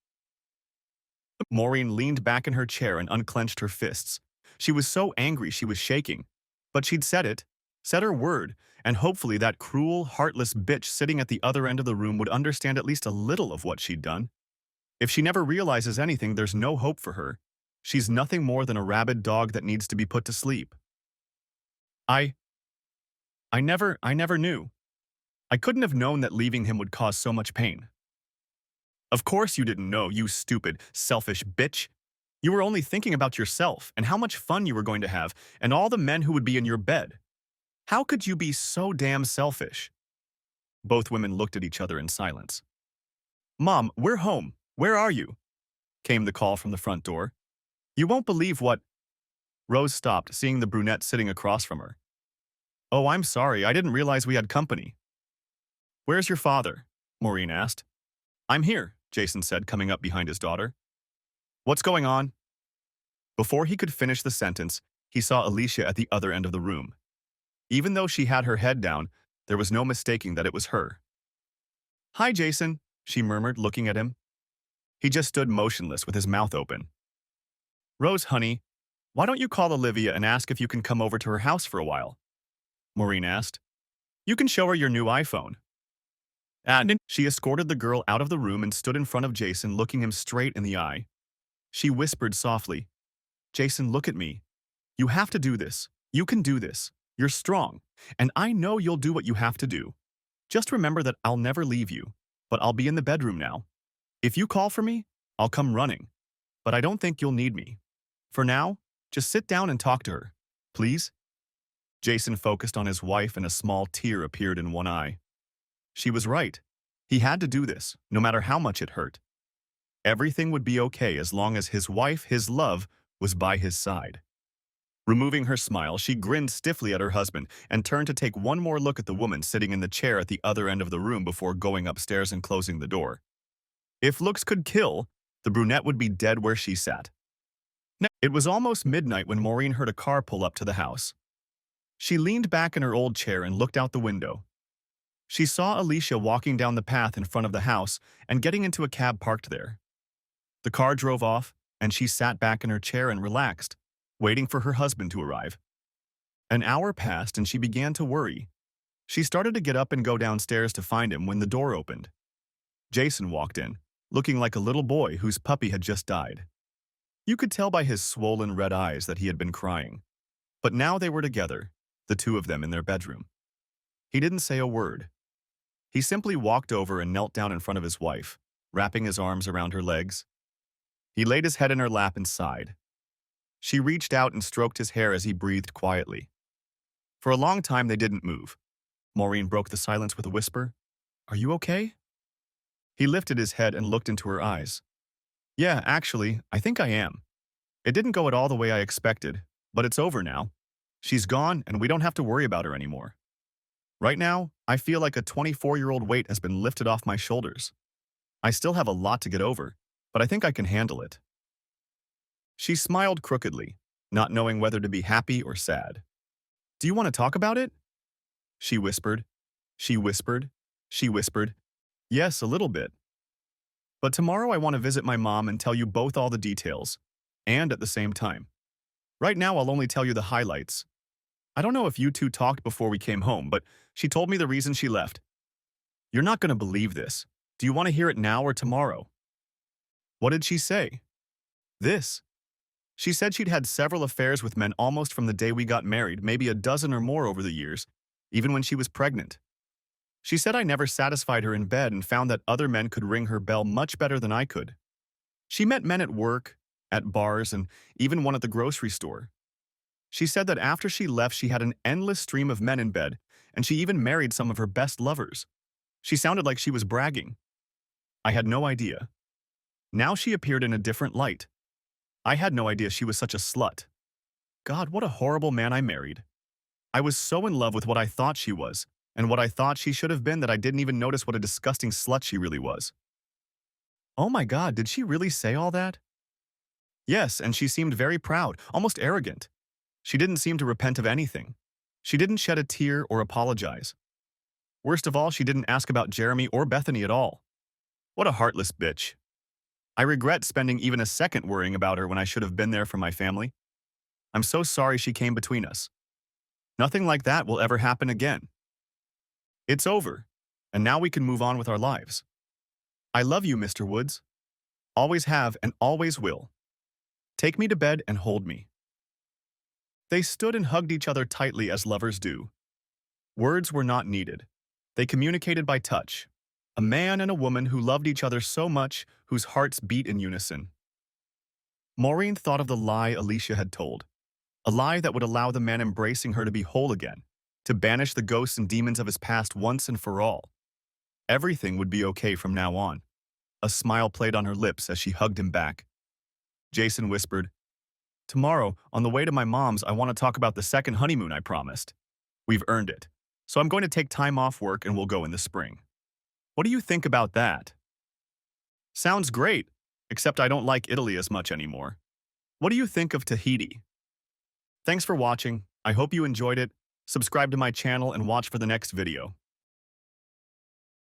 Maureen leaned back in her chair and unclenched her fists. She was so angry she was shaking. But she'd said her word, and hopefully that cruel, heartless bitch sitting at the other end of the room would understand at least a little of what she'd done. If she never realizes anything, there's no hope for her. She's nothing more than a rabid dog that needs to be put to sleep. I never knew. I couldn't have known that leaving him would cause so much pain. Of course you didn't know, you stupid, selfish bitch. You were only thinking about yourself and how much fun you were going to have and all the men who would be in your bed. How could you be so damn selfish? Both women looked at each other in silence. Mom, we're home. Where are you? Came the call from the front door. You won't believe what... Rose stopped, seeing the brunette sitting across from her. Oh, I'm sorry. I didn't realize we had company. Where's your father? Maureen asked. I'm here, Jason said, coming up behind his daughter. What's going on? Before he could finish the sentence, he saw Alicia at the other end of the room. Even though she had her head down, there was no mistaking that it was her. Hi, Jason, she murmured, looking at him. He just stood motionless with his mouth open. Rose, honey, why don't you call Olivia and ask if you can come over to her house for a while? Maureen asked. You can show her your new iPhone. And she escorted the girl out of the room and stood in front of Jason, looking him straight in the eye. She whispered softly, Jason, look at me. You have to do this. You can do this. You're strong, and I know you'll do what you have to do. Just remember that I'll never leave you, but I'll be in the bedroom now. If you call for me, I'll come running, but I don't think you'll need me. For now, just sit down and talk to her, please. Jason focused on his wife and a small tear appeared in one eye. She was right. He had to do this, no matter how much it hurt. Everything would be okay as long as his wife, his love, was by his side. Removing her smile, she grinned stiffly at her husband and turned to take one more look at the woman sitting in the chair at the other end of the room before going upstairs and closing the door. If looks could kill, the brunette would be dead where she sat. It was almost midnight when Maureen heard a car pull up to the house. She leaned back in her old chair and looked out the window. She saw Alicia walking down the path in front of the house and getting into a cab parked there. The car drove off, and she sat back in her chair and relaxed, waiting for her husband to arrive. An hour passed and she began to worry. She started to get up and go downstairs to find him when the door opened. Jason walked in, looking like a little boy whose puppy had just died. You could tell by his swollen red eyes that he had been crying. But now they were together, the two of them in their bedroom. He didn't say a word. He simply walked over and knelt down in front of his wife, wrapping his arms around her legs. He laid his head in her lap and sighed. She reached out and stroked his hair as he breathed quietly. For a long time they didn't move. Maureen broke the silence with a whisper. "Are you okay?" He lifted his head and looked into her eyes. "Yeah, actually, I think I am. It didn't go at all the way I expected, but it's over now. She's gone and we don't have to worry about her anymore. Right now, I feel like a 24-year-old weight has been lifted off my shoulders. I still have a lot to get over, but I think I can handle it." She smiled crookedly, not knowing whether to be happy or sad. "Do you want to talk about it?" She whispered. She whispered. She whispered. "Yes, a little bit. But tomorrow I want to visit my mom and tell you both all the details, and at the same time. Right now I'll only tell you the highlights. I don't know if you two talked before we came home, but she told me the reason she left. You're not going to believe this. Do you want to hear it now or tomorrow?" "What did she say?" "This. She said she'd had several affairs with men almost from the day we got married, maybe a dozen or more over the years, even when she was pregnant. She said I never satisfied her in bed and found that other men could ring her bell much better than I could. She met men at work, at bars, and even one at the grocery store. She said that after she left she had an endless stream of men in bed, and she even married some of her best lovers. She sounded like she was bragging. I had no idea. Now she appeared in a different light. I had no idea she was such a slut. God, what a horrible man I married. I was so in love with what I thought she was, and what I thought she should have been that I didn't even notice what a disgusting slut she really was." "Oh my God, did she really say all that?" "Yes, and she seemed very proud, almost arrogant. She didn't seem to repent of anything. She didn't shed a tear or apologize. Worst of all, she didn't ask about Jeremy or Bethany at all. What a heartless bitch. I regret spending even a second worrying about her when I should have been there for my family. I'm so sorry she came between us. Nothing like that will ever happen again. It's over, and now we can move on with our lives. I love you, Mr. Woods. Always have and always will. Take me to bed and hold me." They stood and hugged each other tightly as lovers do. Words were not needed. They communicated by touch. A man and a woman who loved each other so much, whose hearts beat in unison. Maureen thought of the lie Alicia had told. A lie that would allow the man embracing her to be whole again, to banish the ghosts and demons of his past once and for all. Everything would be okay from now on. A smile played on her lips as she hugged him back. Jason whispered, "Tomorrow, on the way to my mom's, I want to talk about the second honeymoon I promised. We've earned it, so I'm going to take time off work and we'll go in the spring. What do you think about that?" "Sounds great, except I don't like Italy as much anymore. What do you think of Tahiti?" Thanks for watching. I hope you enjoyed it. Subscribe to my channel and watch for the next video.